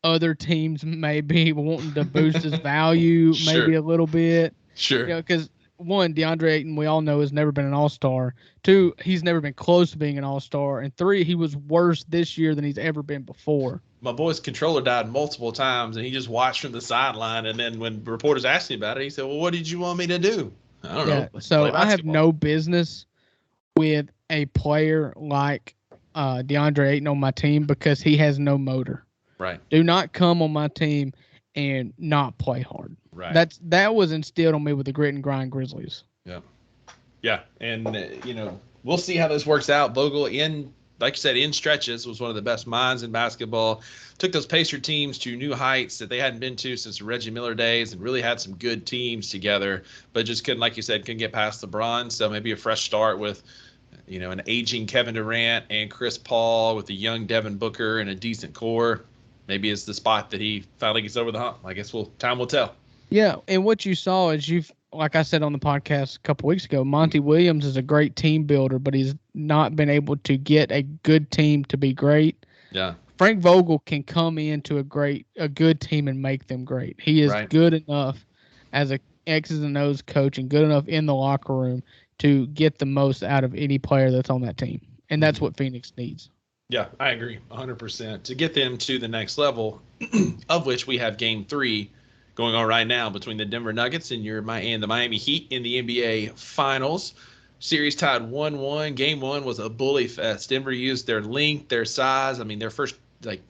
other teams, maybe wanting to boost his value maybe a little bit. Sure. Because one, DeAndre Ayton, we all know, has never been an all-star. Two, he's never been close to being an all-star. And three, he was worse this year than he's ever been before. My boy's controller died multiple times, and he just watched from the sideline. And then when reporters asked him about it, he said, well, what did you want me to do? I don't know. So I have no business with a player like DeAndre Ayton on my team because he has no motor. Right. Do not come on my team and not play hard. Right. That was instilled on me with the grit and grind Grizzlies. Yeah. Yeah. And, we'll see how this works out. Vogel in like you said, in stretches was one of the best minds in basketball. Took those Pacer teams to new heights that they hadn't been to since the Reggie Miller days, and really had some good teams together, but just couldn't, like you said, couldn't get past LeBron. So maybe a fresh start with, an aging Kevin Durant and Chris Paul with a young Devin Booker and a decent core. Maybe it's the spot that he finally gets over the hump. I guess time will tell. Yeah, and what you saw is like I said on the podcast a couple weeks ago, Monty Williams is a great team builder, but he's not been able to get a good team to be great. Yeah. Frank Vogel can come into a good team and make them great. He is good enough as a X's and O's coach and good enough in the locker room to get the most out of any player that's on that team. And that's what Phoenix needs. Yeah, I agree 100%. To get them to the next level, of which we have Game 3 going on right now between the Denver Nuggets and the Miami Heat in the NBA Finals. Series tied 1-1. Game 1 was a bully fest. Denver used their length, their size. I mean, their first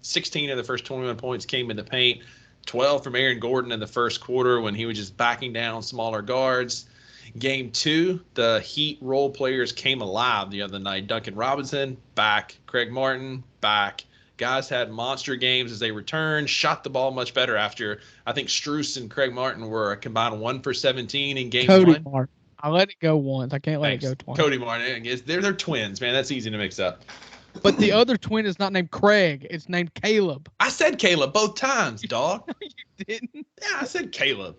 16 of the first 21 points came in the paint. 12 from Aaron Gordon in the first quarter when he was just backing down smaller guards. Game 2, the Heat role players came alive the other night. Duncan Robinson, back. Craig Martin, back. Guys had monster games as they returned, shot the ball much better after. I think Strus and Craig Martin were a combined 1 for 17 in Game 1. Martin. I let it go once. I can't let it go twice. Cody Martin. They're twins, man. That's easy to mix up. But the other twin is not named Craig. It's named Caleb. I said Caleb both times, dog. No, you didn't. Yeah, I said Caleb.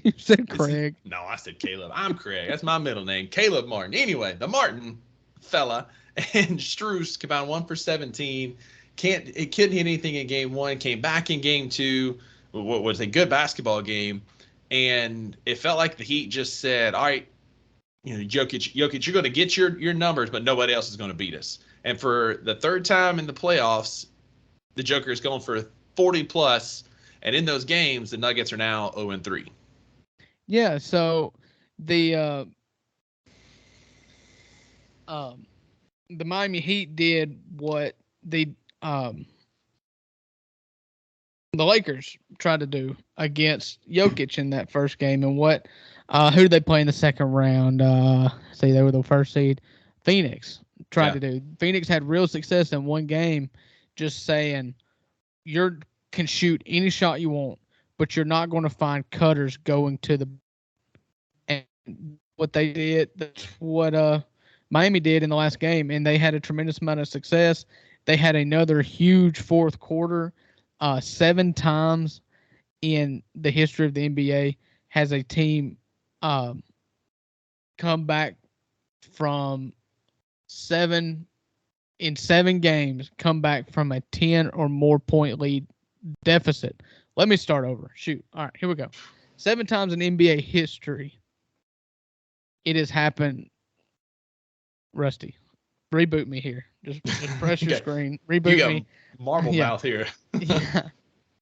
You said Craig. No, I said Caleb. I'm Craig. That's my middle name. Caleb Martin. Anyway, the Martin fella and Strus combined 1 for 17. Couldn't hit anything in Game 1. Came back in Game 2. What was a good basketball game. And it felt like the Heat just said, all right, Jokic, you're going to get your numbers, but nobody else is going to beat us. And for the third time in the playoffs, the Joker is going for 40+. And in those games, the Nuggets are now 0-3. Yeah, so the Miami Heat did what the Lakers tried to do against Jokic in that first game. And what who did they play in the second round? They were the first seed. Phoenix tried to do. Phoenix had real success in one game, just saying you can shoot any shot you want, but you're not going to find cutters going to the. And what they did, that's what Miami did in the last game, and they had a tremendous amount of success. They had another huge fourth quarter. 7 times in the history of the NBA has a team come back from 7 games, come back from a 10 or more point lead deficit. Let me start over. Shoot. All right, here we go. 7 times in NBA history, it has happened. Rusty, reboot me here. Just press your screen. Reboot me. Marble mouth here. Yeah.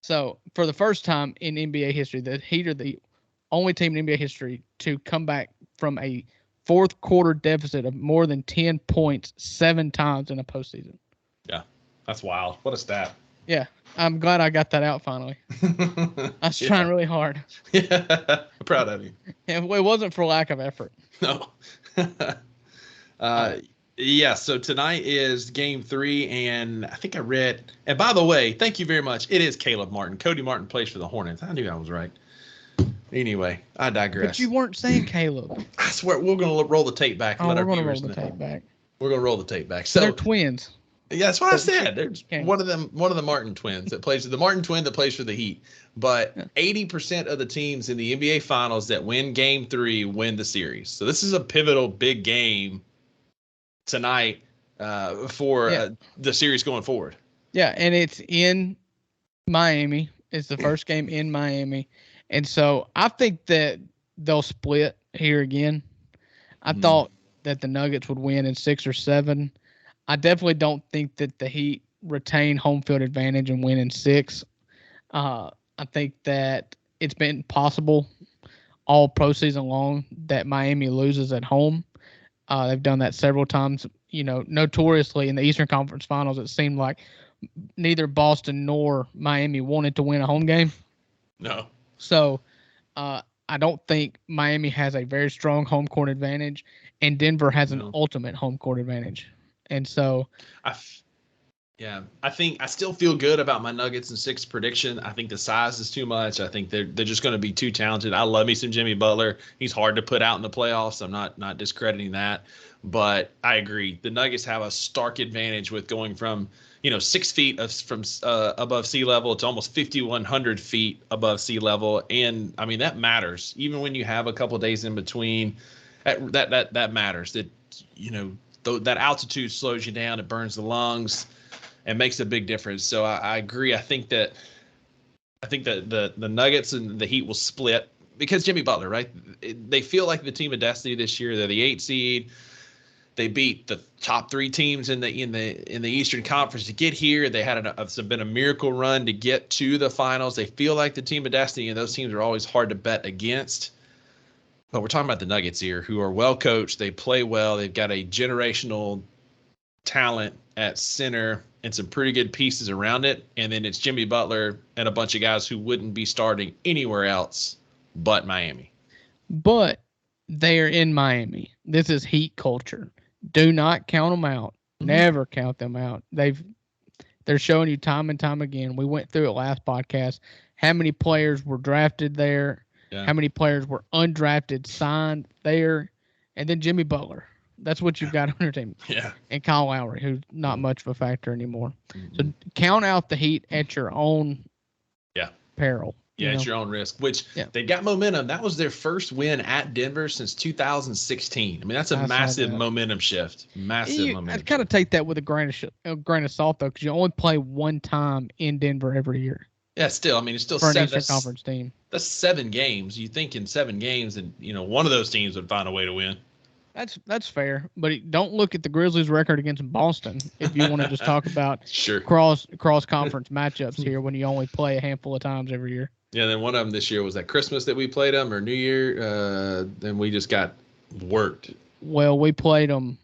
So for the first time in NBA history, the Heat are the only team in NBA history to come back from a fourth quarter deficit of more than 10 points 7 times in a postseason. Yeah, that's wild. What a stat. Yeah, I'm glad I got that out finally. I was trying really hard. Yeah, I'm proud of you. And it wasn't for lack of effort. No. Yeah, so tonight is Game 3, and I think I read – and by the way, thank you very much. It is Caleb Martin. Cody Martin plays for the Hornets. I knew I was right. Anyway, I digress. But you weren't saying Caleb. I swear, we're going to roll the tape back. We're going to roll the tape back. We're going to roll the tape back. So they're twins. Yeah, that's what I said. There's one of the Martin twins that plays – the Martin twin that plays for the Heat. But 80% of the teams in the NBA Finals that win Game 3 win the series. So this is a pivotal big game tonight for the series going forward. Yeah, and it's in Miami. It's the first game in Miami. And so I think that they'll split here again. I thought that the Nuggets would win in 6 or 7. I definitely don't think that the Heat retain home field advantage and win in 6. I think that it's been possible all postseason long that Miami loses at home. They've done that several times. Notoriously in the Eastern Conference Finals, it seemed like neither Boston nor Miami wanted to win a home game. No. So I don't think Miami has a very strong home court advantage, and Denver has an ultimate home court advantage. And so, yeah, I think I still feel good about my Nuggets and 6 prediction. I think the size is too much. I think they're just going to be too talented. I love me some Jimmy Butler. He's hard to put out in the playoffs. I'm not discrediting that, but I agree. The Nuggets have a stark advantage with going from 6 feet from above sea level to almost 5,100 feet above sea level, and I mean that matters. Even when you have a couple of days in between, that matters. That that altitude slows you down. It burns the lungs. It makes a big difference. So I agree. I think that the Nuggets and the Heat will split because Jimmy Butler, right? They feel like the team of destiny this year. They're the 8 seed. They beat the top 3 teams in the Eastern Conference to get here. They had been a miracle run to get to the finals. They feel like the team of destiny, and those teams are always hard to bet against. But we're talking about the Nuggets here, who are well coached. They play well. They've got a generational talent at center and some pretty good pieces around it. And then it's Jimmy Butler and a bunch of guys who wouldn't be starting anywhere else but Miami. But they're in Miami. This is Heat culture. Do not count them out. Never count them out. They're showing you time and time again. We went through it last podcast. How many players were drafted there? Yeah. How many players were undrafted, signed there? And then Jimmy Butler. That's what you've got on your team. Yeah. And Kyle Lowry, who's not much of a factor anymore. So count out the Heat at your own peril. Yeah, at your own risk, which they got momentum. That was their first win at Denver since 2016. I mean, that's a massive momentum shift. Momentum. I'd kind of take that with a grain of salt, though, because you only play one time in Denver every year. Yeah, still. I mean, it's still for an Eastern Conference team. That's 7 games. You think in 7 games, and one of those teams would find a way to win. That's fair, but don't look at the Grizzlies' record against Boston if you want to just talk about cross conference matchups here when you only play a handful of times every year. Yeah, then one of them this year was at Christmas that we played them, or New Year. Then we just got worked. Well, we played them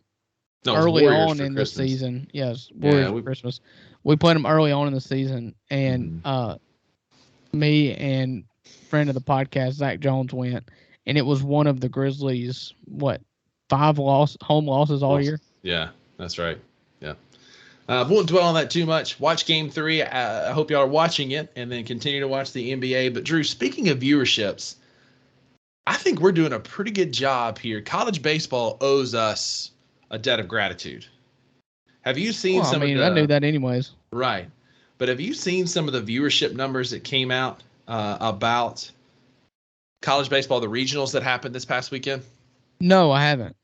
early on in the season. Yes, Warriors for Christmas. We played them early on in the season, and me and friend of the podcast, Zach Jones, went, and it was one of the Grizzlies' 5 home losses all year. Yeah, that's right. Yeah. Won't dwell on that too much. Watch Game 3. I hope y'all are watching it, and then continue to watch the NBA. But, Drew, speaking of viewerships, I think we're doing a pretty good job here. College baseball owes us a debt of gratitude. Have you seen some of the... I knew that anyways. Right. But have you seen some of the viewership numbers that came out about college baseball, the regionals that happened this past weekend? No, I haven't.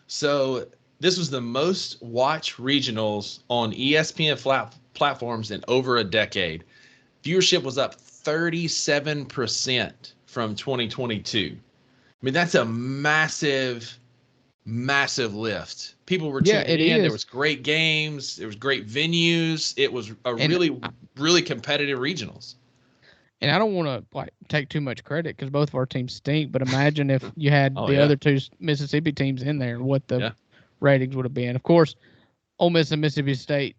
So this was the most watched regionals on ESPN platforms in over a decade. Viewership was up 37% from 2022. I mean, that's a massive lift. People were tuning in. There was great games. There was great venues. It was really competitive regionals. And I don't want to take too much credit because both of our teams stink. But imagine if you had the other 2 Mississippi teams in there, what the ratings would have been. Of course, Ole Miss and Mississippi State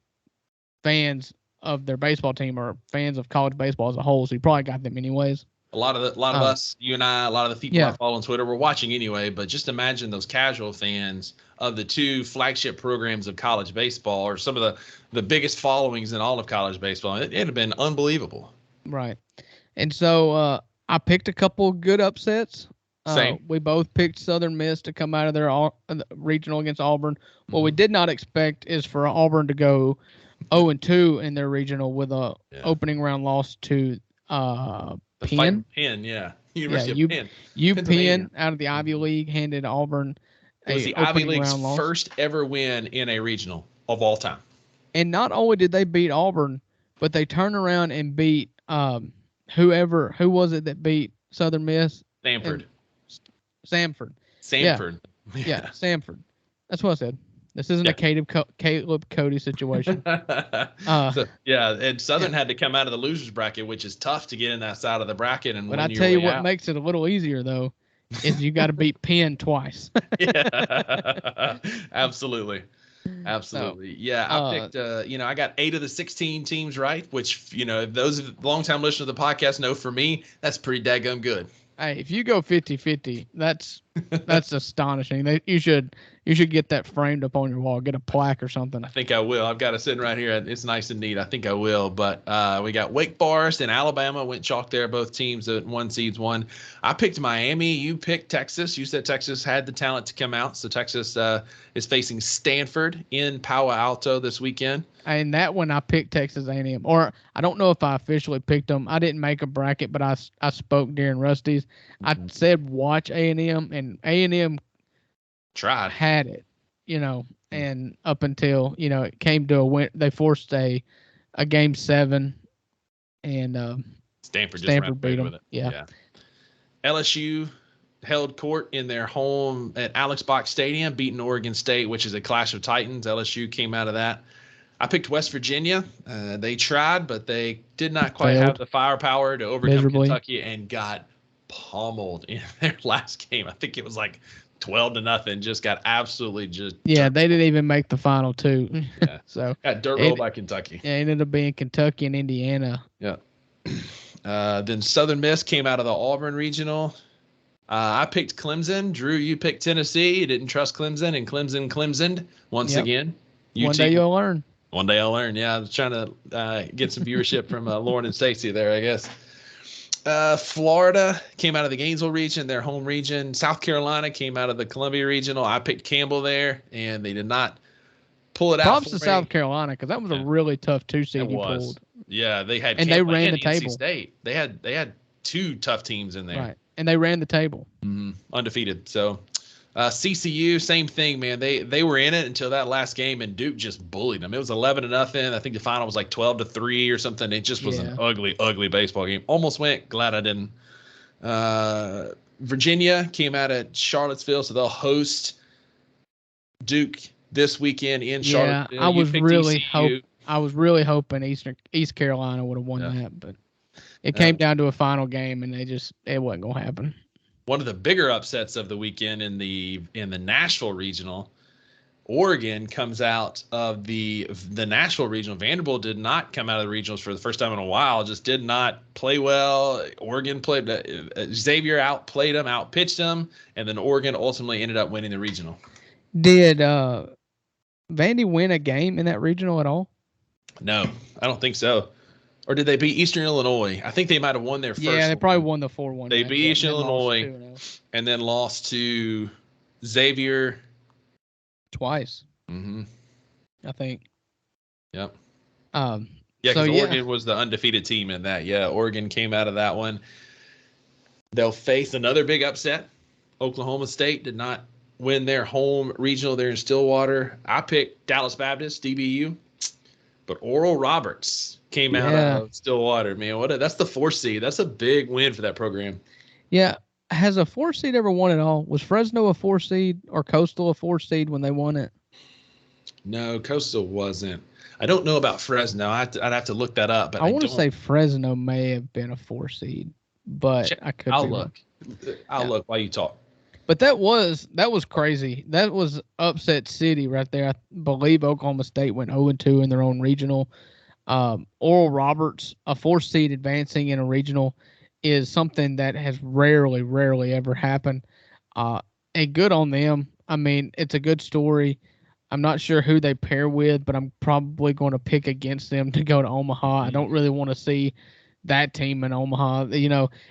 fans of their baseball team are fans of college baseball as a whole, so you probably got them anyways. A lot of us, you and I, a lot of the people I follow on Twitter, were watching anyway. But just imagine those casual fans of the 2 flagship programs of college baseball, or some of the biggest followings in all of college baseball. It'd have been unbelievable. Right. And so I picked a couple of good upsets. Same. We both picked Southern Miss to come out of their regional against Auburn. What we did not expect is for Auburn to go 0-2 in their regional with a opening round loss to Penn. Penn, University of Penn. Penn out of the Ivy League handed Auburn it was the Ivy League's first ever win in a regional of all time. And not only did they beat Auburn, but they turned around and beat who was it that beat Southern Miss? Samford. Yeah, Samford. That's what I said. This isn't a Caleb Cody situation. And Southern had to come out of the losers bracket, which is tough to get in that side of the bracket. But I tell you what makes it a little easier though, is you got to beat Penn twice. Absolutely. Absolutely. I picked, I got 8 of the 16 teams right, which, those longtime listeners of the podcast know for me, that's pretty daggum good. Hey, if you go 50-50, that's astonishing. You should You should get that framed up on your wall. Get a plaque or something. I think I will. I've got it sitting right here. It's nice and neat. I think I will. But we got Wake Forest and Alabama. Went chalk there. Both teams that 1 seeds won. I picked Miami. You picked Texas. You said Texas had the talent to come out. So Texas is facing Stanford in Palo Alto this weekend. And that one I picked Texas A&M. Or I don't know if I officially picked them. I didn't make a bracket, but I spoke during Rusty's. I said watch A&M, and A&M had it, and up until it came to a win, they forced a game 7, and Stanford beat them with it. Yeah. LSU held court in their home at Alex Box Stadium, beating Oregon State, which is a clash of titans. LSU came out of that. I picked West Virginia. They tried, but they did not quite have the firepower to overcome Kentucky, and got pummeled in their last game. I think it was like 12-0. Just got absolutely they didn't even make the final 2. Yeah. So got dirt rolled by Kentucky. Yeah, it ended up being Kentucky and Indiana. Yeah. Then Southern Miss came out of the Auburn Regional. I picked Clemson. Drew, you picked Tennessee. You didn't trust Clemson, and Clemsoned once again. One day you'll learn. One day I'll learn. Yeah, I was trying to get some viewership from Lauren and Stacey there, I guess. Florida came out of the Gainesville region, their home region. South Carolina came out of the Columbia Regional. I picked Campbell there, and they did not pull it out. Props to South Carolina, because that was a really tough 2 seed you pulled. Yeah, they had and Campbell they ran and the table. NC State. They had 2 tough teams in there. Right, and they ran the table. Undefeated. So CCU, same thing, man. They were in it until that last game, and Duke just bullied them. It was 11-0. I think the final was like 12-3 or something. It just was an ugly baseball game. Almost went. Glad I didn't. Virginia came out at Charlottesville, so they'll host Duke this weekend in Charlottesville. I was really hoping East Carolina would have won that, but it came down to a final game, and it wasn't gonna happen. One of the bigger upsets of the weekend in the Nashville Regional, Oregon comes out of the Nashville Regional. Vanderbilt did not come out of the regionals for the first time in a while. Just did not play well. Oregon played Xavier outplayed them, outpitched them, and then Oregon ultimately ended up winning the regional. Did Vandy win a game in that regional at all? No, I don't think so. Or did they beat Eastern Illinois? I think they might have won their first. Yeah, they probably won the 4-1. They beat Eastern Illinois and then lost to Xavier twice. I think. Yep. Because Oregon was the undefeated team in that. Yeah, Oregon came out of that one. They'll face another big upset. Oklahoma State did not win their home regional there in Stillwater. I picked Dallas Baptist, DBU, but Oral Roberts came out of Stillwater, man. That's the 4 seed. That's a big win for that program. Yeah. Has a 4 seed ever won it all? Was Fresno a 4 seed or Coastal a 4 seed when they won it? No, Coastal wasn't. I don't know about Fresno. I'd have to look that up. But I want to say Fresno may have been a 4 seed, but I could. I'll look. I'll look while you talk. But that was crazy. That was upset city right there. I believe Oklahoma State went 0-2 in their own regional. Oral Roberts, a 4 seed advancing in a regional, is something that has rarely ever happened. And good on them. I mean, it's a good story. I'm not sure who they pair with, but I'm probably going to pick against them to go to Omaha. I don't really want to see that team in Omaha.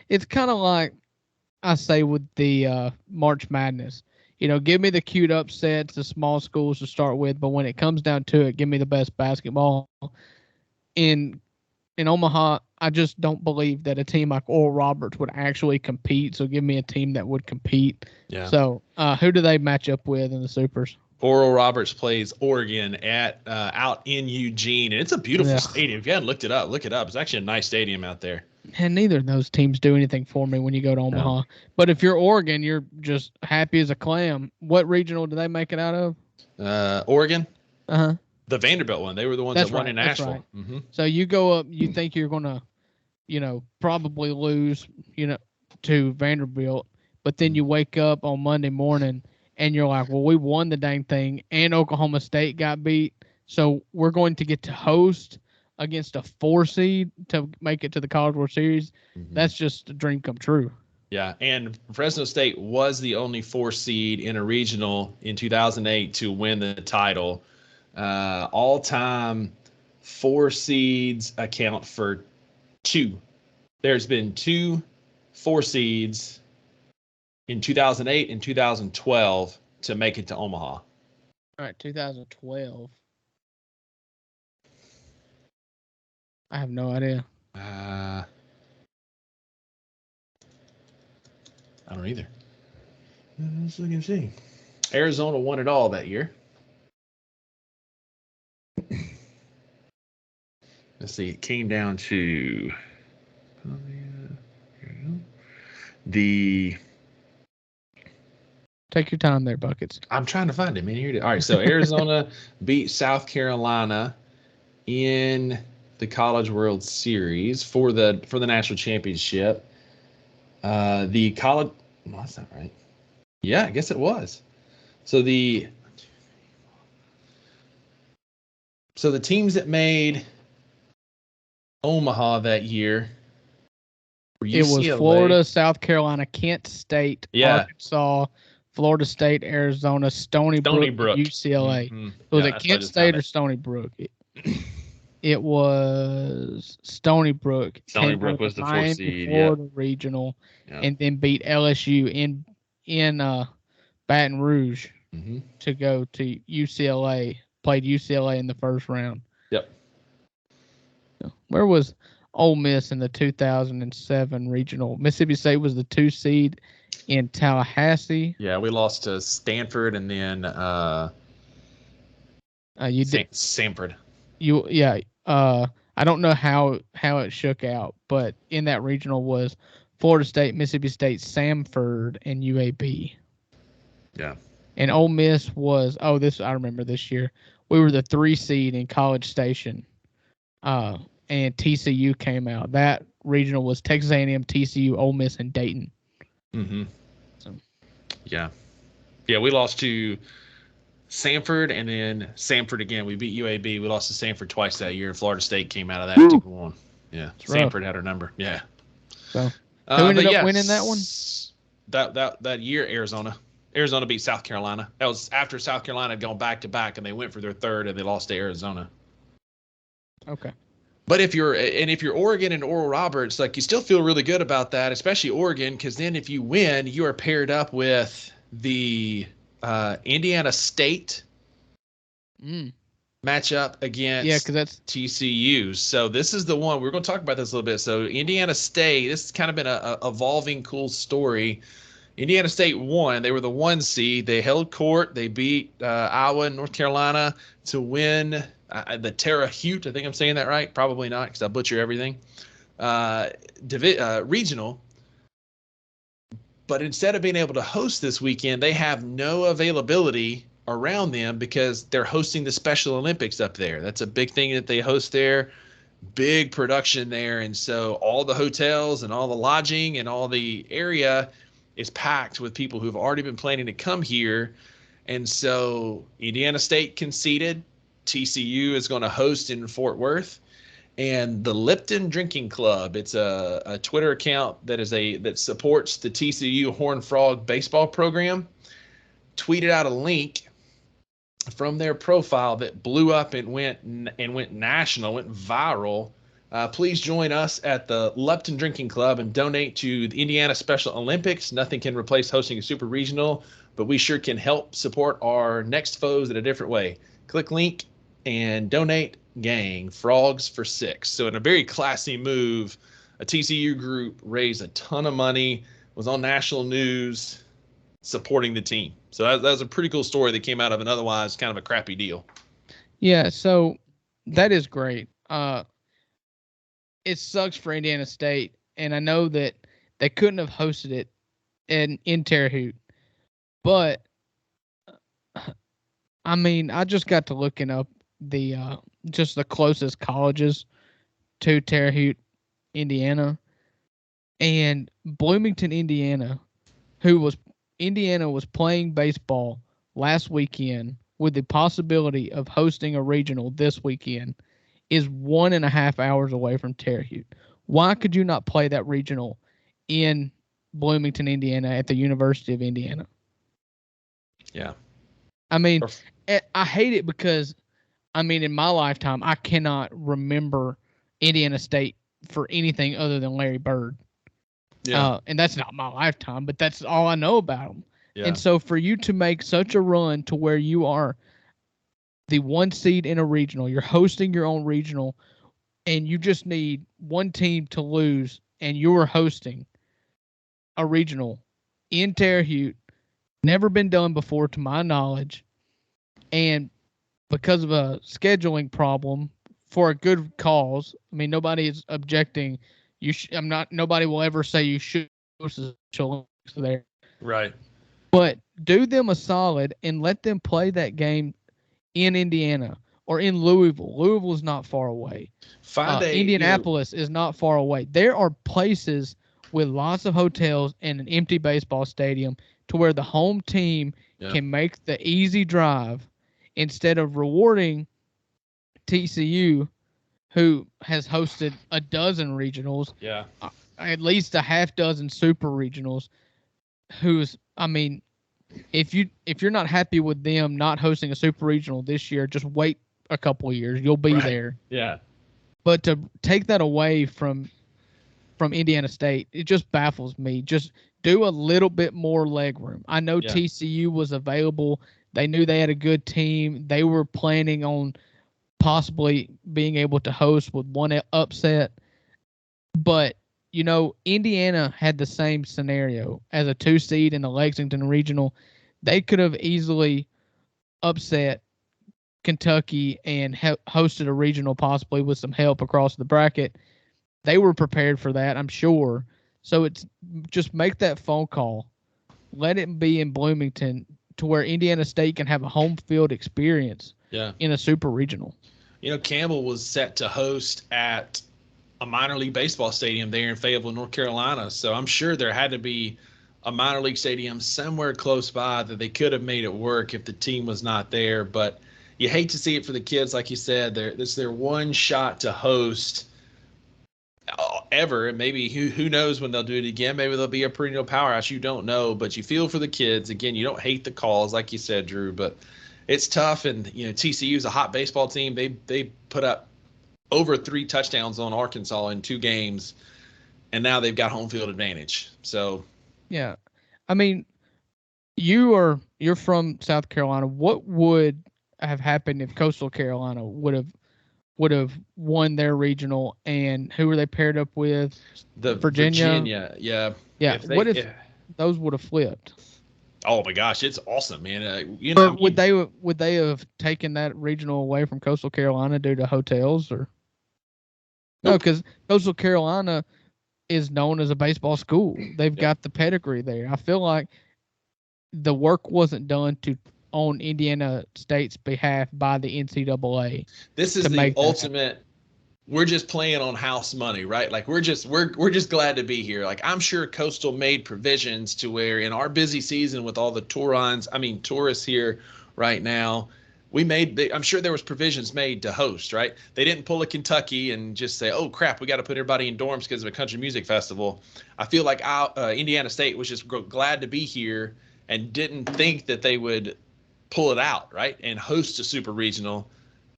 It's kind of like I say with the March Madness. Give me the cute upsets, the small schools to start with, but when it comes down to it, give me the best basketball. In Omaha, I just don't believe that a team like Oral Roberts would actually compete. So give me a team that would compete. Yeah. So who do they match up with in the Supers? Oral Roberts plays Oregon at out in Eugene, and it's a beautiful stadium. If you haven't looked it up, look it up. It's actually a nice stadium out there. And neither of those teams do anything for me when you go to Omaha. No. But if you're Oregon, you're just happy as a clam. What regional do they make it out of? Oregon. Uh-huh. The Vanderbilt one. They were the ones that won in Nashville. Right. Mm-hmm. So you go up, you think you're going to, probably lose, to Vanderbilt. But then you wake up on Monday morning and you're like, well, we won the dang thing and Oklahoma State got beat. So we're going to get to host against a 4 seed to make it to the College World Series. Mm-hmm. That's just a dream come true. Yeah, and Fresno State was the only 4 seed in a regional in 2008 to win the title. All-time 4 seeds account for 2. There's been 2 4 seeds in 2008 and 2012 to make it to Omaha. All right, 2012. I have no idea. I don't either. Let's look and see. Arizona won it all that year. Let's see. It came down to the. Take your time there, Buckets. I'm trying to find it, man. Here it is. All right, so Arizona beat South Carolina in the College World Series for the national championship. The college. No, that's not right. Yeah, I guess it was. So the teams that made Omaha that year were UCLA. It was Florida, South Carolina, Kent State, Arkansas, Florida State, Arizona, Stony Brook. UCLA. Mm-hmm. Was it Kent State or Stony Brook? It was Stony Brook. Stony Brook was the 4th seed. Florida regional, and then beat LSU in Baton Rouge to go to UCLA. Played UCLA in the first round. Yep. Where was Ole Miss in the 2007 regional? Mississippi State was the 2 seed in Tallahassee. Yeah, we lost to Stanford and then Samford. I don't know how it shook out, but in that regional was Florida State, Mississippi State, Samford, and UAB. Yeah. And Ole Miss was I remember this year. We were the 3 seed in College Station. And TCU came out. That regional was Texas A&M, TCU, Ole Miss, and Dayton. Mm-hmm. So. Yeah. Yeah, we lost to Samford and then Samford again. We beat UAB. We lost to Samford twice that year. Florida State came out of that 2-1. Yeah, Samford had our number. Yeah. So who ended up winning that one? That year, Arizona beat South Carolina. That was after South Carolina had gone back to back, and they went for their 3rd, and they lost to Arizona. Okay. But if you're Oregon and Oral Roberts, like you still feel really good about that, especially Oregon, because then if you win, you are paired up with the Indiana State matchup against that's TCU. So this is the one we're going to talk about this a little bit. So Indiana State, this has kind of been a evolving cool story. Indiana State won. They were the 1 seed. They held court. They beat Iowa and North Carolina to win the Terre Haute. I think I'm saying that right. Probably not because I butcher everything. Regional. But instead of being able to host this weekend, they have no availability around them because they're hosting the Special Olympics up there. That's a big thing that they host there. Big production there. And so all the hotels and all the lodging and all the area is packed with people who've already been planning to come here. And so Indiana State conceded. TCU is going to host in Fort Worth. And the Lipton Drinking Club, it's a Twitter account that supports the TCU Horned Frog baseball program, tweeted out a link from their profile that blew up and went national, went viral. Please join us at the Lipton Drinking Club and donate to the Indiana Special Olympics. Nothing can replace hosting a super regional, but we sure can help support our next foes in a different way. Click link and donate. Gang, Frogs for 6. So in a very classy move, a TCU group raised a ton of money, was on national news supporting the team. So that was a pretty cool story that came out of an otherwise kind of a crappy deal. Yeah, so that is great. It sucks for Indiana State, and I know that they couldn't have hosted it in Terre Haute. But, I mean, I just got to looking up the just the closest colleges to Terre Haute, Indiana, and Bloomington, Indiana, Indiana was playing baseball last weekend with the possibility of hosting a regional this weekend, is 1.5 hours away from Terre Haute. Why could you not play that regional in Bloomington, Indiana, at the University of Indiana. Yeah. I mean, I hate it because, I mean, in my lifetime, I cannot remember Indiana State for anything other than Larry Bird. Yeah. And that's not my lifetime, but that's all I know about them. Yeah. And so for you to make such a run to where you are the 1 seed in a regional, you're hosting your own regional, and you just need one team to lose, and you're hosting a regional in Terre Haute, never been done before to my knowledge, and because of a scheduling problem for a good cause. I mean, nobody is objecting. Nobody will ever say you should there. Right. But do them a solid and let them play that game in Indiana or in Louisville. Louisville is not far away. Indianapolis is not far away. There are places with lots of hotels and an empty baseball stadium to where the home team can make the easy drive instead of rewarding TCU, who has hosted a dozen regionals, at least a half dozen super regionals, if you're not happy with them not hosting a super regional this year, just wait a couple of years. You'll be there. Yeah. But to take that away from Indiana State, it just baffles me. Just do a little bit more leg room. I know TCU was available. They knew they had a good team. They were planning on possibly being able to host with one upset. But, Indiana had the same scenario as a 2 seed in the Lexington Regional. They could have easily upset Kentucky and hosted a regional possibly with some help across the bracket. They were prepared for that, I'm sure. So it's just make that phone call. Let it be in Bloomington to where Indiana State can have a home field experience in a super regional. Campbell was set to host at a minor league baseball stadium there in Fayetteville, North Carolina. So I'm sure there had to be a minor league stadium somewhere close by that they could have made it work if the team was not there. But you hate to see it for the kids. Like you said, this is their one shot to host ever. And maybe who knows when they'll do it again. Maybe they'll be a perennial powerhouse. You don't know, but you feel for the kids. Again, you don't hate the calls, like you said, Drew, but it's tough. And, TCU is a hot baseball team. They put up over 3 touchdowns on Arkansas in 2 games, and now they've got home field advantage. So, yeah, I mean, you're from South Carolina. What would have happened if Coastal Carolina would have won their regional, and who were they paired up with? Virginia, yeah. What if those would have flipped? Oh my gosh, it's awesome, man. Would they have taken that regional away from Coastal Carolina due to hotels or? No, because Coastal Carolina is known as a baseball school. They've got the pedigree there. I feel like the work wasn't done on Indiana State's behalf by the NCAA. This is the ultimate. We're just playing on house money, right? Like we're just glad to be here. Like I'm sure Coastal made provisions to where in our busy season with all the tourists here right now, I'm sure there was provisions made to host, right? They didn't pull a Kentucky and just say, oh crap, we got to put everybody in dorms because of a country music festival. I feel like Indiana State was just glad to be here and didn't think that they would pull it out, right? And host a super regional.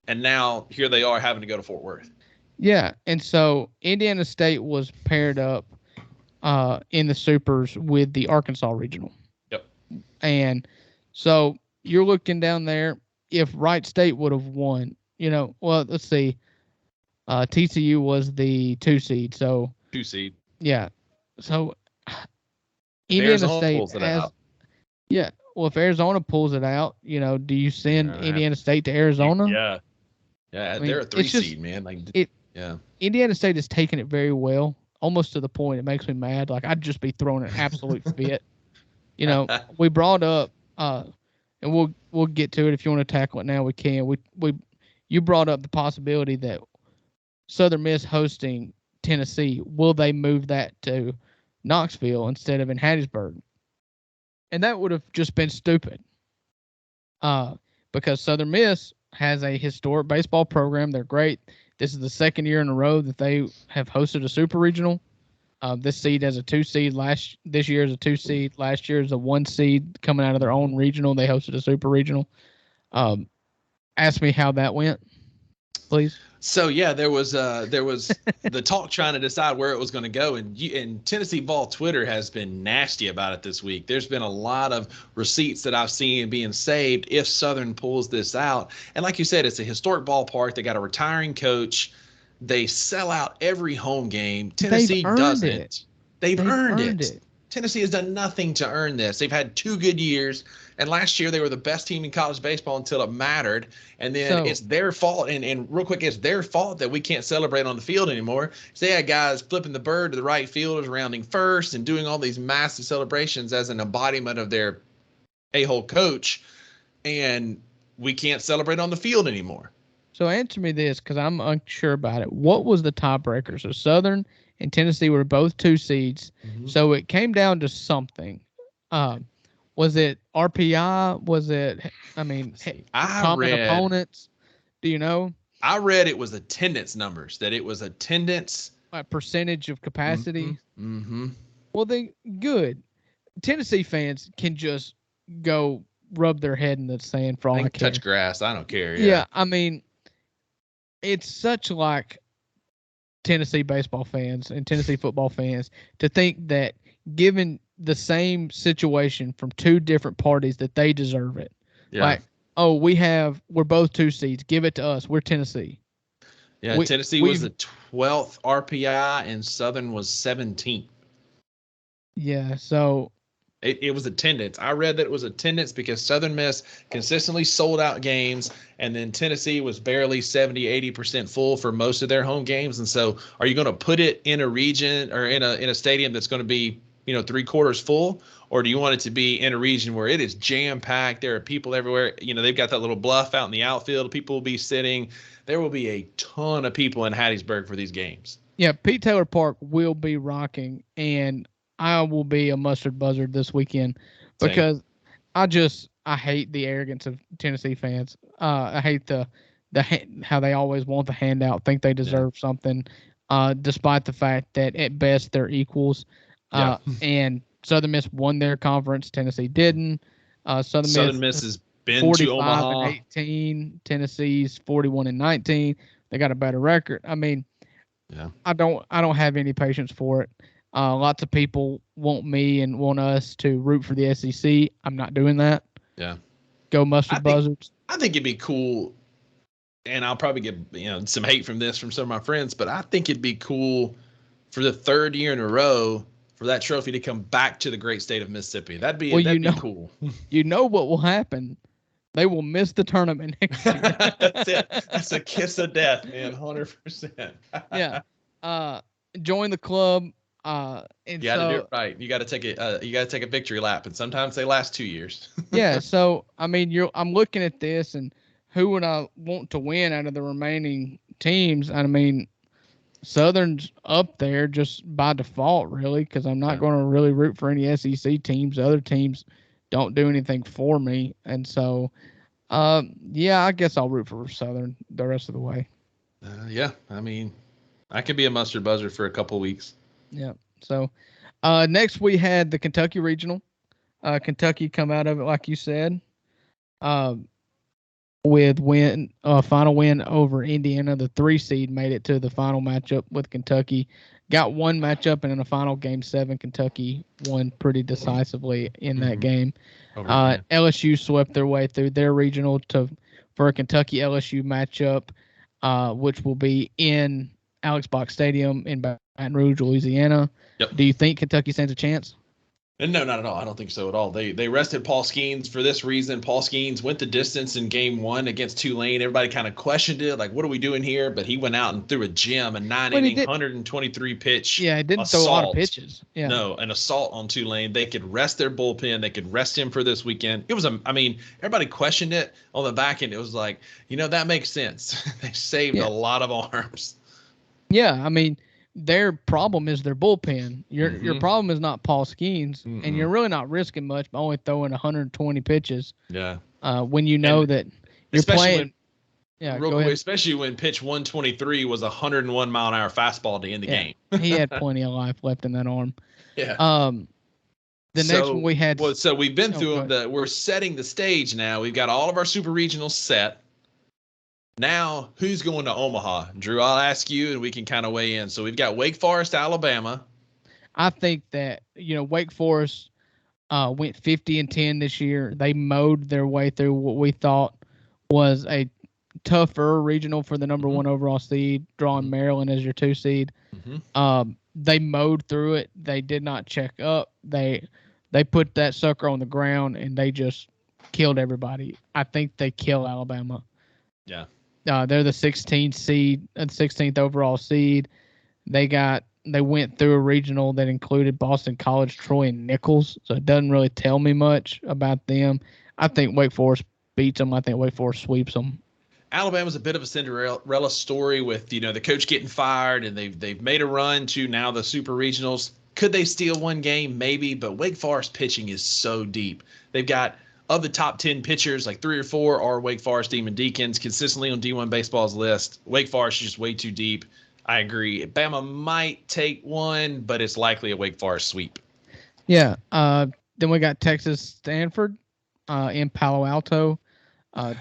And now here they are having to go to Fort Worth. Yeah. And so Indiana State was paired up in the supers with the Arkansas regional. Yep. And so you're looking down there. If Wright State would have won, let's see. TCU was the 2 seed. So 2 seed. Yeah. So Indiana State pulls it out. Yeah. Well, if Arizona pulls it out, do you send Indiana State to Arizona? Yeah. Yeah. They're a 3 seed, man. Indiana State has taken it very well, almost to the point it makes me mad. Like I'd just be throwing an absolute fit. We brought up, and we'll get to it. If you want to tackle it now, we can. You brought up the possibility that Southern Miss hosting Tennessee, will they move that to Knoxville instead of in Hattiesburg? And that would have just been stupid. Because Southern Miss has a historic baseball program. They're great. This is the second year in a row that they have hosted a super regional. This seed as a 2 seed this year is a 2 seed. Last year is a 1 seed coming out of their own regional. They hosted a super regional. Ask me how that went, please. So yeah, there was the talk trying to decide where it was going to go, and Tennessee ball Twitter has been nasty about it this week. There's been a lot of receipts that I've seen being saved if Southern pulls this out. And like you said, it's a historic ballpark. They got a retiring coach. They sell out every home game. Tennessee doesn't. They've earned it. Tennessee has done nothing to earn this. They've had 2 good years, and last year they were the best team in college baseball until it mattered. And then it's their fault. And real quick, it's their fault that we can't celebrate on the field anymore. So they had guys flipping the bird to the right fielders, rounding first, and doing all these massive celebrations as an embodiment of their a-hole coach. And we can't celebrate on the field anymore. So answer me this, because I'm unsure about it. What was the tiebreaker? So Southern and Tennessee were both 2 seeds. Mm-hmm. So it came down to something. Was it RPI? Was it, common opponents? Do you know? I read it was attendance numbers, that it was attendance. Percentage of capacity. Mm-hmm. Well, then good. Tennessee fans can just go rub their head in the sand for all I care. Touch grass. I don't care. Yeah, it's such like Tennessee baseball fans and Tennessee football fans to think that given the same situation from 2 different parties that they deserve it. Yeah. Like, we're both 2 seeds. Give it to us. We're Tennessee. Yeah, Tennessee was the 12th RPI and Southern was 17th. Yeah, so it was attendance. I read that it was attendance because Southern Miss consistently sold out games, and then Tennessee was barely 70, 80% full for most of their home games. And so are you going to put it in a region or in a stadium that's going to be, 3/4 full, or do you want it to be in a region where it is jam-packed? There are people everywhere. They've got that little bluff out in the outfield. People will be sitting. There will be a ton of people in Hattiesburg for these games. Yeah, Pete Taylor Park will be rocking, and I will be a mustard buzzard this weekend because I hate the arrogance of Tennessee fans. I hate how they always want the handout, think they deserve something, despite the fact that at best they're equals. And Southern Miss won their conference. Tennessee didn't. Southern Miss has been to Omaha. 45-18. Tennessee's 41-19. They got a better record. I don't have any patience for it. Lots of people want me and want us to root for the SEC. I'm not doing that. Yeah. Go mustard buzzards. I think it'd be cool, and I'll probably get some hate from some of my friends, but I think it'd be cool for the 3rd year in a row for that trophy to come back to the great state of Mississippi. That'd be cool. You know what will happen? They will miss the tournament next year. That's it. That's a kiss of death, man. 100%. Yeah. Join the club. You got to do it right. You got to take it. You got to take a victory lap, and sometimes they last 2 years. Yeah. So I'm looking at this, and who would I want to win out of the remaining teams? Southern's up there just by default, really, because I'm not going to really root for any SEC teams. The other teams don't do anything for me, and so I guess I'll root for Southern the rest of the way. I could be a mustard buzzard for a couple of weeks. Yeah. So next we had the Kentucky Regional. Kentucky come out of it, like you said, with final win over Indiana. The 3 seed made it to the final matchup with Kentucky. Got one matchup, and in the final Game 7, Kentucky won pretty decisively in that game. LSU swept their way through their regional for a Kentucky LSU matchup, which will be in Alex Box Stadium in Baton Rouge, Louisiana. Yep. Do you think Kentucky stands a chance? No, not at all. I don't think so at all. They rested Paul Skeens for this reason. Paul Skeens went the distance in Game 1 against Tulane. Everybody kind of questioned it, like, what are we doing here? But he went out and threw a gem, a 9-inning, 123 pitch. Yeah, he didn't throw a lot of pitches. Yeah. No, an assault on Tulane. They could rest their bullpen. They could rest him for this weekend. It was everybody questioned it on the back end. It was like, that makes sense. They saved a lot of arms. Yeah, their problem is their bullpen. Your problem is not Paul Skeens, and you're really not risking much by only throwing 120 pitches. Yeah. When you know that you're playing Yeah, real go quick, ahead. especially when pitch 123 was 101 mile an hour fastball to end the game. He had plenty of life left in that arm. Yeah. The next one we had. Well, so we've been through them. we're setting the stage now. We've got all of our super regionals set. Now, who's going to Omaha? Drew, I'll ask you, and we can kind of weigh in. So we've got Wake Forest, Alabama. I think that Wake Forest went 50-10 this year. They mowed their way through what we thought was a tougher regional for the number one overall seed, drawing Maryland as your 2 seed. They mowed through it. They did not check up. They put that sucker on the ground and they just killed everybody. I think they kill Alabama. Yeah. They're the 16th overall seed. They went through a regional that included Boston College, Troy, and Nichols. So it doesn't really tell me much about them. I think Wake Forest beats them. I think Wake Forest sweeps them. Alabama's a bit of a Cinderella story with, the coach getting fired, and they've made a run to now the super regionals. Could they steal one game? Maybe, but Wake Forest pitching is so deep. They've got, of the top 10 pitchers, like 3 or 4 are Wake Forest Demon Deacons, consistently on D1 Baseball's list. Wake Forest is just way too deep. I agree. Bama might take one, but it's likely a Wake Forest sweep. Yeah. Then we got Texas Stanford in Palo Alto.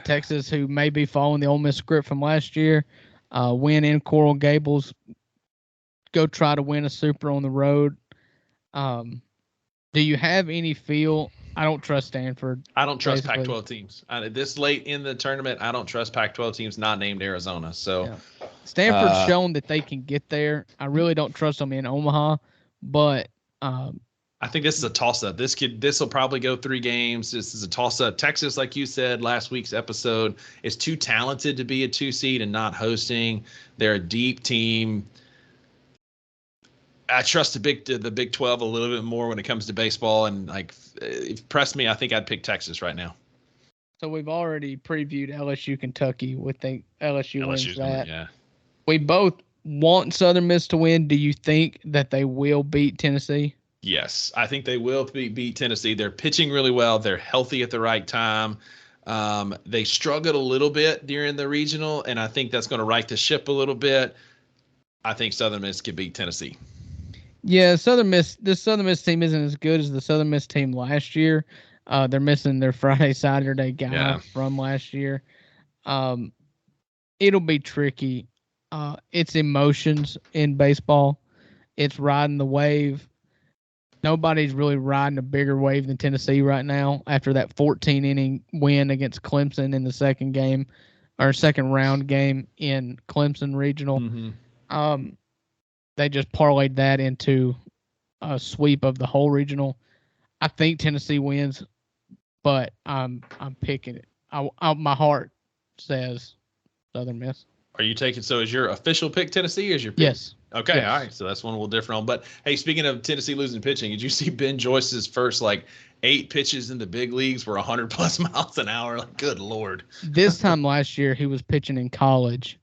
Texas, who may be following the Ole Miss script from last year, win in Coral Gables, go try to win a super on the road. Do you have any feel? I don't trust Stanford. I don't trust Pac-12 teams. This late in the tournament, I don't trust Pac-12 teams not named Arizona. So Stanford's shown that they can get there. I really don't trust them in Omaha, but I think this is a toss-up. This will probably go 3 games. This is a toss-up. Texas, like you said last week's episode, is too talented to be a 2 seed and not hosting. They're a deep team. I trust the Big 12 a little bit more when it comes to baseball, and if you press me, I think I'd pick Texas right now. So we've already previewed LSU Kentucky. We think LSU wins that. Yeah. We both want Southern Miss to win. Do you think that they will beat Tennessee? Yes, I think they will beat Tennessee. They're pitching really well. They're healthy at the right time. They struggled a little bit during the regional, and I think that's going to right the ship a little bit. I think Southern Miss can beat Tennessee. Yeah, this Southern Miss team isn't as good as the Southern Miss team last year. They're missing their Friday, Saturday guy from last year. It'll be tricky. It's emotions in baseball. It's riding the wave. Nobody's really riding a bigger wave than Tennessee right now after that 14-inning win against Clemson in the second round game in Clemson Regional. They just parlayed that into a sweep of the whole regional. I think Tennessee wins, but I'm picking it. My heart says Southern Miss. Are you taking? So is your official pick Tennessee? Or is your pick? Yes. Okay, yes. All right. So that's one we'll differ on. But hey, speaking of Tennessee losing pitching, did you see Ben Joyce's first 8 pitches in the big leagues were 100+ miles an hour? Good Lord. This time last year he was pitching in college,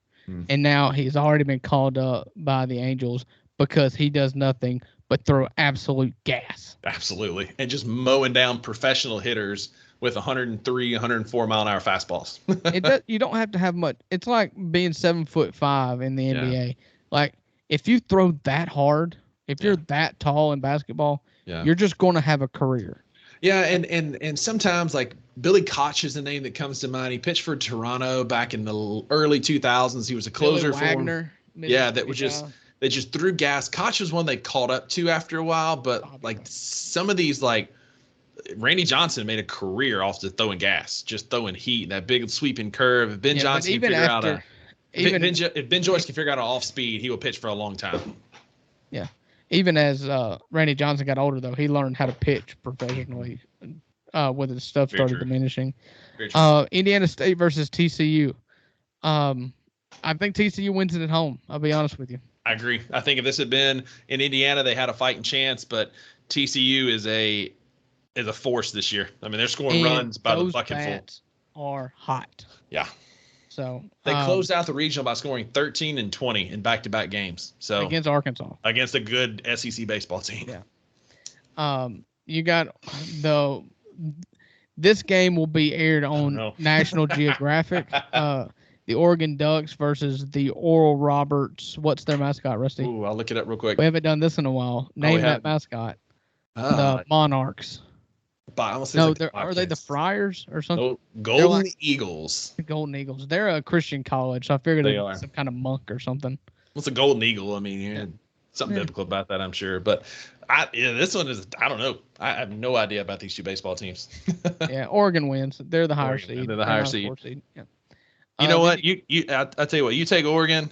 and now he's already been called up by the Angels because he does nothing but throw absolute gas. Absolutely, and just mowing down professional hitters with 103, 104 mile an hour fastballs. You don't have to have much. It's like being 7'5" in the NBA. If you throw that hard, if you're that tall in basketball, you're just going to have a career. Yeah, and sometimes Billy Koch is the name that comes to mind. He pitched for Toronto back in the early 2000s. He was a closer Billy Wagner, for them. Yeah, that was they just threw gas. Koch was one they caught up to after a while, but some of these Randy Johnson made a career off of throwing gas, just throwing heat, that big sweeping curve. If Ben Johnson can figure out if Ben Joyce can figure out an off speed, he will pitch for a long time. Yeah. Even as Randy Johnson got older, though, he learned how to pitch professionally when his stuff started diminishing. Indiana State versus TCU. I think TCU wins it at home. I'll be honest with you. I agree. I think if this had been in Indiana, they had a fighting chance, but TCU is a force this year. I mean, they're scoring runs by the bucketful. Those bats are hot. Yeah. So they closed out the regional by scoring 13 and 20 in back-to-back games. So against Arkansas, against a good SEC baseball team. Yeah. You got this game will be aired on National Geographic. the Oregon Ducks versus the Oral Roberts. What's their mascot, Rusty? Ooh, I'll look it up real quick. We haven't done this in a while. Name that mascot. The Monarchs. No, are they the Friars or something? No, Golden Eagles. The Golden Eagles. They're a Christian college, so I figured they are some kind of monk or something. What's a Golden Eagle? I mean, something biblical about that, I'm sure. But this one is, I don't know. I have no idea about these two baseball teams. Yeah, Oregon wins. They're the higher seed. They're the higher seed. Yeah. You know what? I'll tell you what. You take Oregon.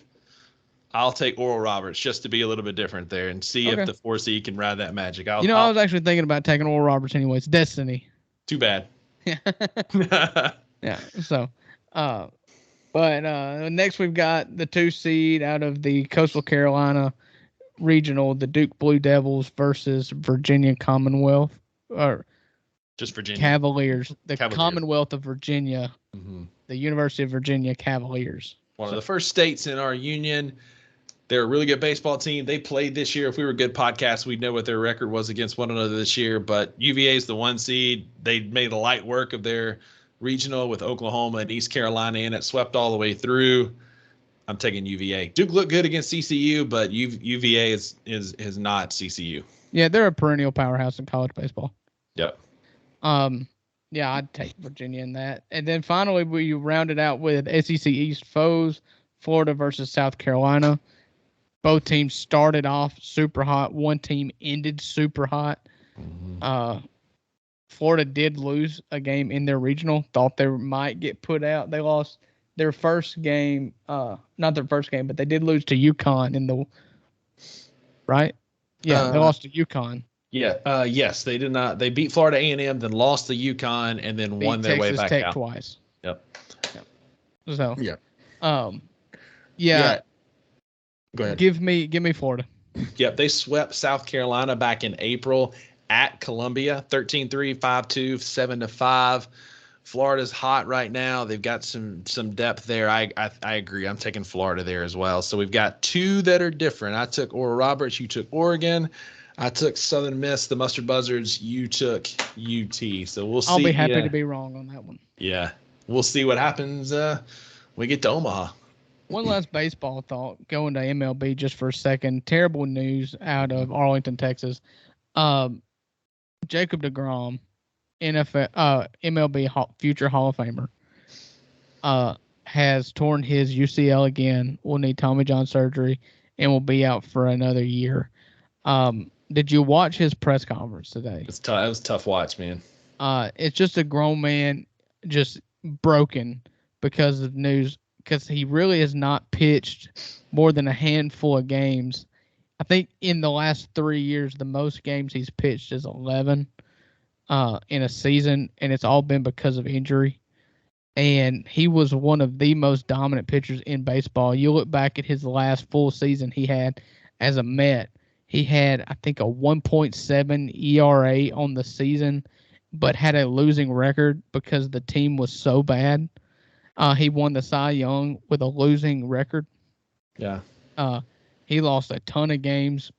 I'll take Oral Roberts just to be a little bit different there and see if the 4 seed can ride that magic. I was actually thinking about taking Oral Roberts anyways. Destiny. Too bad. Yeah. So, but next we've got the 2 seed out of the Coastal Carolina Regional, the Duke Blue Devils versus Virginia Commonwealth, or just Virginia Cavaliers. The Commonwealth of Virginia, the University of Virginia Cavaliers. One of the first states in our union. They're a really good baseball team. They played this year. If we were a good podcast, we'd know what their record was against one another this year. But UVA is the 1 seed. They made a light work of their regional with Oklahoma and East Carolina, and it swept all the way through. I'm taking UVA. Duke looked good against CCU, but UVA is not CCU. Yeah, they're a perennial powerhouse in college baseball. Yep. Yeah, I'd take Virginia in that. And then finally, we rounded out with SEC East foes, Florida versus South Carolina. Both teams started off super hot. One team ended super hot. Florida did lose a game in their regional. Thought they might get put out. They lost their first game. Not their first game, but they did lose to UConn in the right. Yeah, they lost to UConn. Yeah. Yes, they did not. They beat Florida A&M, then lost to UConn, and then won their way back Tech out. Twice. Yep. So. Yeah. Yeah. Go ahead. Give me Florida. Yep. They swept South Carolina back in April at Columbia, 13-3, 5-2, 7-5. Florida's hot right now. They've got some depth there. I agree. I'm taking Florida there as well. So we've got 2 that are different. I took Oral Roberts. You took Oregon. I took Southern Miss, the Mustard Buzzards. You took UT. So we'll see. I'll be happy to be wrong on that one. Yeah. We'll see what happens when we get to Omaha. One last baseball thought, going to MLB just for a second. Terrible news out of Arlington, Texas. Jacob deGrom, MLB future Hall of Famer, has torn his UCL again, will need Tommy John surgery, and will be out for another year. Did you watch his press conference today? It was a tough watch, man. It's just a grown man just broken because of news, because he really has not pitched more than a handful of games. I think in the last 3 years, the most games he's pitched is 11 in a season, and it's all been because of injury. And he was one of the most dominant pitchers in baseball. You look back at his last full season he had as a Met. He had, I think, a 1.7 ERA on the season, but had a losing record because the team was so bad. He won the Cy Young with a losing record. Yeah. He lost a ton of games,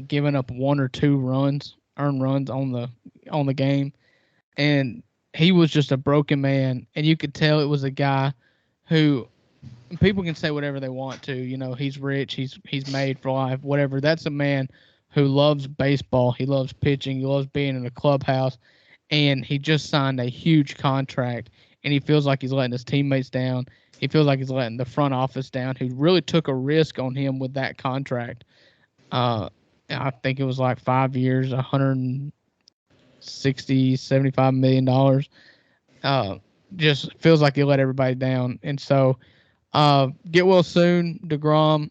giving up 1 or 2 earned runs on the game, and he was just a broken man. And you could tell it was a guy who, people can say whatever they want to. You know, he's rich, he's made for life, whatever. That's a man who loves baseball. He loves pitching. He loves being in a clubhouse, and he just signed a huge contract. And he feels like he's letting his teammates down. He feels like he's letting the front office down, who really took a risk on him with that contract. I think it was like 5 years, $160, $75 million. Just feels like he let everybody down. And so get well soon, deGrom.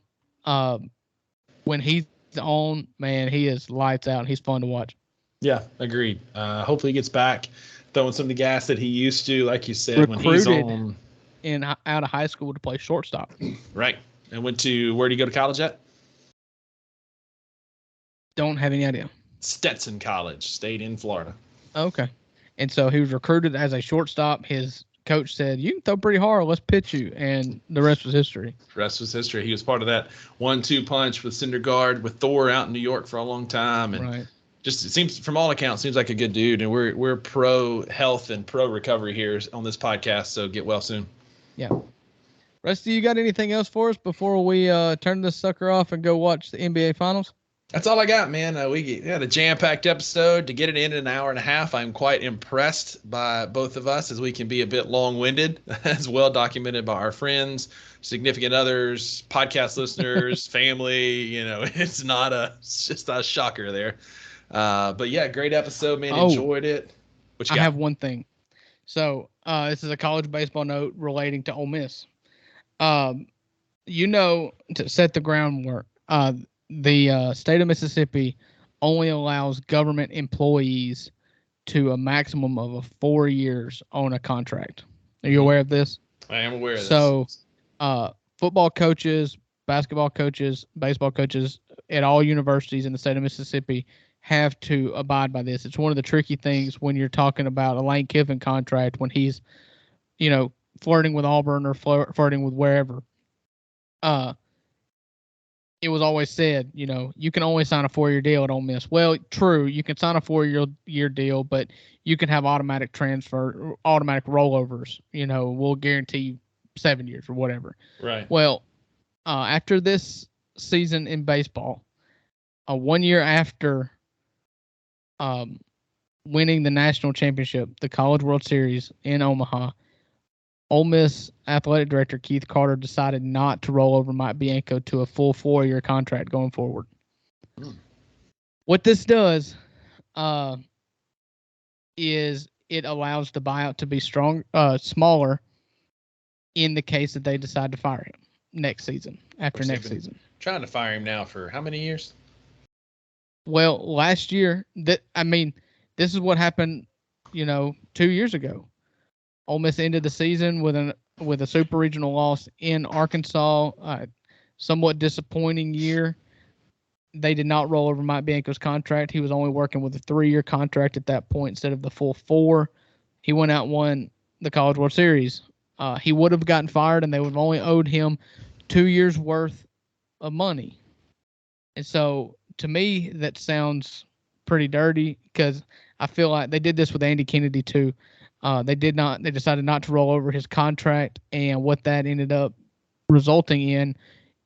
When he's on, man, he is lights out. He's fun to watch. Yeah, agreed. Hopefully he gets back throwing some of the gas that he used to, like you said, when he's on. Out of high school to play shortstop. Right. And where did he go to college at? Don't have any idea. Stetson College, stayed in Florida. Okay. And so he was recruited as a shortstop. His coach said, "You can throw pretty hard. Let's pitch you." And the rest was history. The rest was history. He was part of that 1-2 punch with Syndergaard, with Thor out in New York for a long time. And right. Just, it seems, from all accounts, seems like a good dude. And we're pro health and pro recovery here on this podcast. So get well soon. Yeah. Rusty, you got anything else for us before we turn this sucker off and go watch the NBA Finals? That's all I got, man. We had a jam-packed episode. To get it in an hour and a half, I'm quite impressed by both of us, as we can be a bit long-winded, as well documented by our friends, significant others, podcast listeners, family. It's just a shocker there. But yeah, great episode, man. Enjoyed it. I have one thing. So this is a college baseball note relating to Ole Miss. To set the groundwork, the state of Mississippi only allows government employees to a maximum of 4 years on a contract. Are you aware of this? I am aware of this. So, football coaches, basketball coaches, baseball coaches at all universities in the state of Mississippi have to abide by this. It's one of the tricky things when you're talking about a Lane Kiffin contract, when he's, flirting with Auburn or flirting with wherever. It was always said, you can only sign a 4-year deal at Ole Miss. Well, true, you can sign a 4-year deal, but you can have automatic transfer, automatic rollovers. We'll guarantee you 7 years or whatever. Right. Well, after this season in baseball, 1 year after winning the national championship, the College World Series in Omaha, Ole Miss athletic director Keith Carter decided not to roll over Mike Bianco to a full 4-year contract going forward. What this does is it allows the buyout to be smaller in the case that they decide to fire him next season, after next season. Trying to fire him now for how many years? Well, last year, this is what happened, 2 years ago. Ole Miss ended the season with a super regional loss in Arkansas. Somewhat disappointing year. They did not roll over Mike Bianco's contract. He was only working with a 3-year contract at that point instead of the full 4. He went out and won the College World Series. He would have gotten fired, and they would have only owed him 2 years' worth of money. And so, to me, that sounds pretty dirty, because I feel like they did this with Andy Kennedy too. They decided not to roll over his contract, and what that ended up resulting in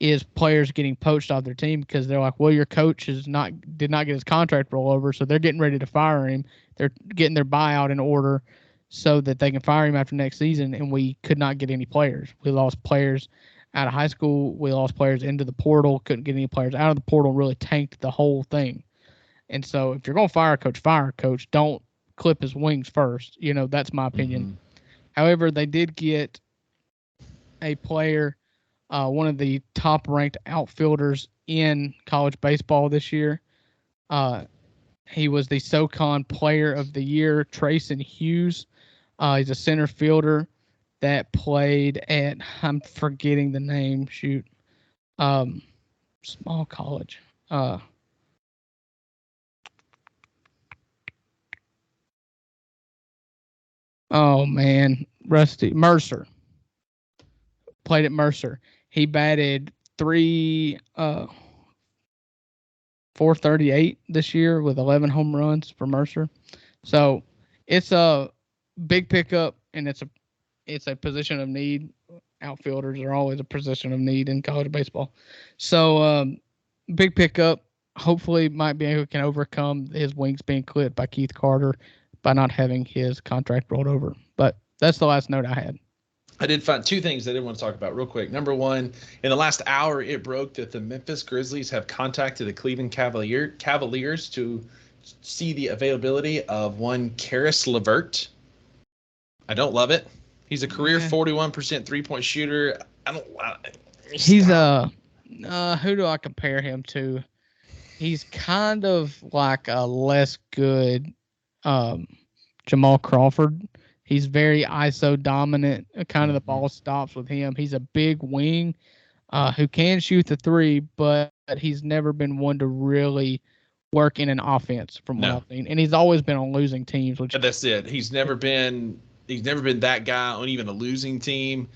is players getting poached off their team, because they're like, well, your coach did not get his contract roll over, so they're getting ready to fire him. They're getting their buyout in order so that they can fire him after next season, and we could not get any players. We lost players out of high school. We lost players into the portal, couldn't get any players out of the portal, really tanked the whole thing. And so if you're going to fire a coach. Don't clip his wings first. That's my opinion. Mm-hmm. However, they did get a player, one of the top-ranked outfielders in college baseball this year. He was the SoCon Player of the Year, Trayson Hughes. He's a center fielder that played at, I'm forgetting the name, small college. Oh, man. Rusty. Mercer. Played at Mercer. He batted 438 this year with 11 home runs for Mercer. So it's a big pickup, and it's a position of need. Outfielders are always a position of need in college baseball. So big pickup. Hopefully Mike Bianco can overcome his wings being clipped by Keith Carter by not having his contract rolled over. But that's the last note I had. I did find 2 things I did want to talk about real quick. Number one, in the last hour, it broke that the Memphis Grizzlies have contacted the Cleveland Cavaliers to see the availability of one Karis LeVert. I don't love it. He's a career 41% three-point shooter. He's who do I compare him to? He's kind of like a less good Jamal Crawford. He's very ISO dominant. Kind of the ball stops with him. He's a big wing who can shoot the 3, but he's never been one to really work in an offense from what I've seen. And he's always been on losing teams. Which that's it. He's never been that guy on even a losing team.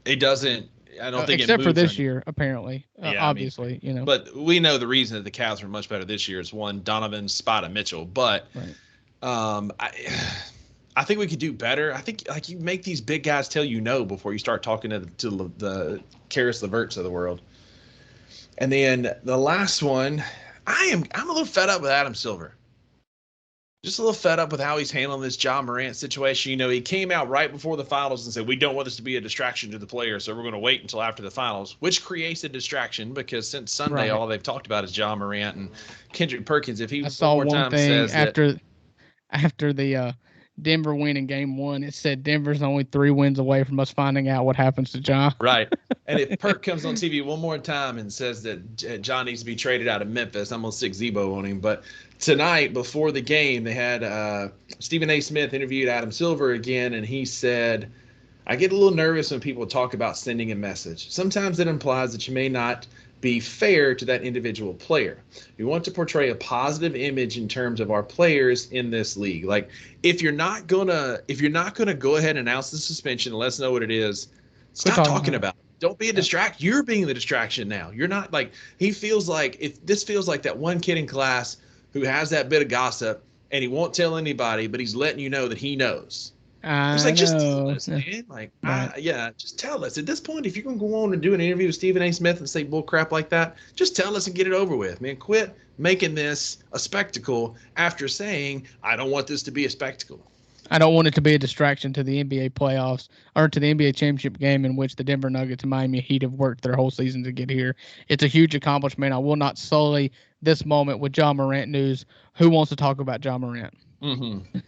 It doesn't. I don't think except for this year, apparently. Obviously, But we know the reason that the Cavs were much better this year is one, Donovan Spada Mitchell. But I think we could do better. I think like you make these big guys tell you no before you start talking to the Karis Leverts of the world. And then the last one, I'm a little fed up with Adam Silver. Just a little fed up with how he's handling this Ja Morant situation. You know, he came out right before the finals and said, we don't want this to be a distraction to the players, so we're going to wait until after the finals, which creates a distraction because since Sunday, all they've talked about is Ja Morant and Kendrick Perkins. If he I saw one more one time thing says after the Denver win in game 1, it said Denver's only 3 wins away from us finding out what happens to Ja. Right. And if Perk comes on TV one more time and says that John needs to be traded out of Memphis, I'm going to stick Zebo on him. But tonight, before the game, they had Stephen A. Smith interviewed Adam Silver again, and he said, I get a little nervous when people talk about sending a message. Sometimes it implies that you may not be fair to that individual player. We want to portray a positive image in terms of our players in this league. Like, if you're not gonna go ahead and announce the suspension and let us know what it is, stop talking about it. Don't be a distraction. You're being the distraction now. You're not like he feels like if this feels like that one kid in class who has that bit of gossip and he won't tell anybody, but he's letting you know that he knows. It's like, just tell us, man. Like, just tell us. At this point, if you're going to go on and do an interview with Stephen A. Smith and say bull crap like that, just tell us and get it over with, man. Quit making this a spectacle after saying, I don't want this to be a spectacle. I don't want it to be a distraction to the NBA playoffs or to the NBA championship game in which the Denver Nuggets and Miami Heat have worked their whole season to get here. It's a huge accomplishment. I will not sully this moment with Ja Morant news. Who wants to talk about Ja Morant? Mm-hmm.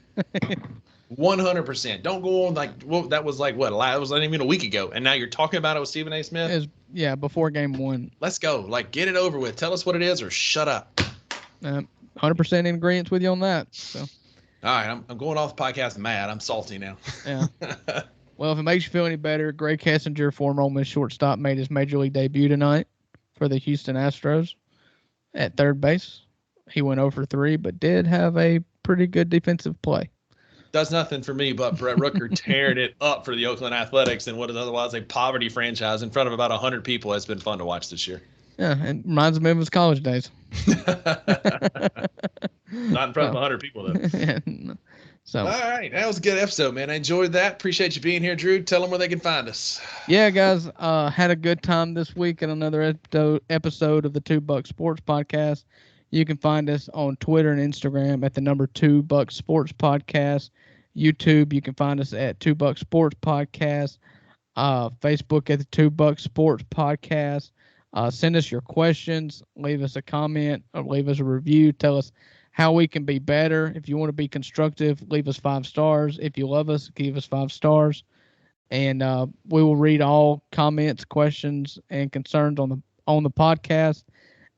100%. Don't go on like that was like what? That was not even a week ago, and now you're talking about it with Stephen A. Smith. Before game 1. Let's go. Like, get it over with. Tell us what it is, or shut up. 100% in agreement with you on that. So. All right, I'm going off the podcast mad. I'm salty now. Yeah. Well, if it makes you feel any better, Greg Kessinger, former Ole Miss shortstop, made his major league debut tonight for the Houston Astros at third base. He went 0 for 3, but did have a pretty good defensive play. Does nothing for me, but Brett Rooker tearing it up for the Oakland Athletics in what is otherwise a poverty franchise in front of about 100 people has been fun to watch this year. Yeah, it reminds me of his college days. Not in front of 100 people, though. So, all right. That was a good episode, man. I enjoyed that. Appreciate you being here, Drew. Tell them where they can find us. Yeah, guys. Had a good time this week at another episode of the 2 Buck Sports Podcast. You can find us on Twitter and Instagram at the number 2 Buck Sports Podcast. YouTube, you can find us at 2 Buck Sports Podcast. Facebook at the 2 Buck Sports Podcast. Send us your questions. Leave us a comment or leave us a review. Tell us how we can be better. If you want to be constructive, leave us 5 stars. If you love us, give us 5 stars. And we will read all comments, questions, and concerns on the podcast.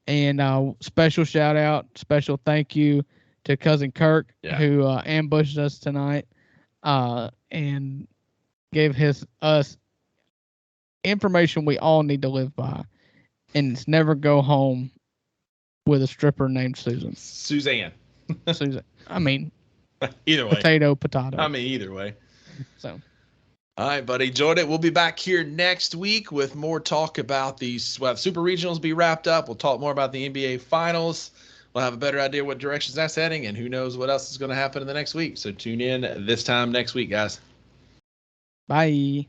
And special shout out, special thank you to Cousin Kirk, who ambushed us tonight and gave us information we all need to live by. And it's never go home with a stripper named Susan. Suzanne. Susan. I mean, either way. Potato. I mean, either way. So. All right, buddy. Enjoyed it. We'll be back here next week with more talk about these. We'll have Super Regionals be wrapped up. We'll talk more about the NBA Finals. We'll have a better idea what directions that's heading, and who knows what else is going to happen in the next week. So tune in this time next week, guys. Bye.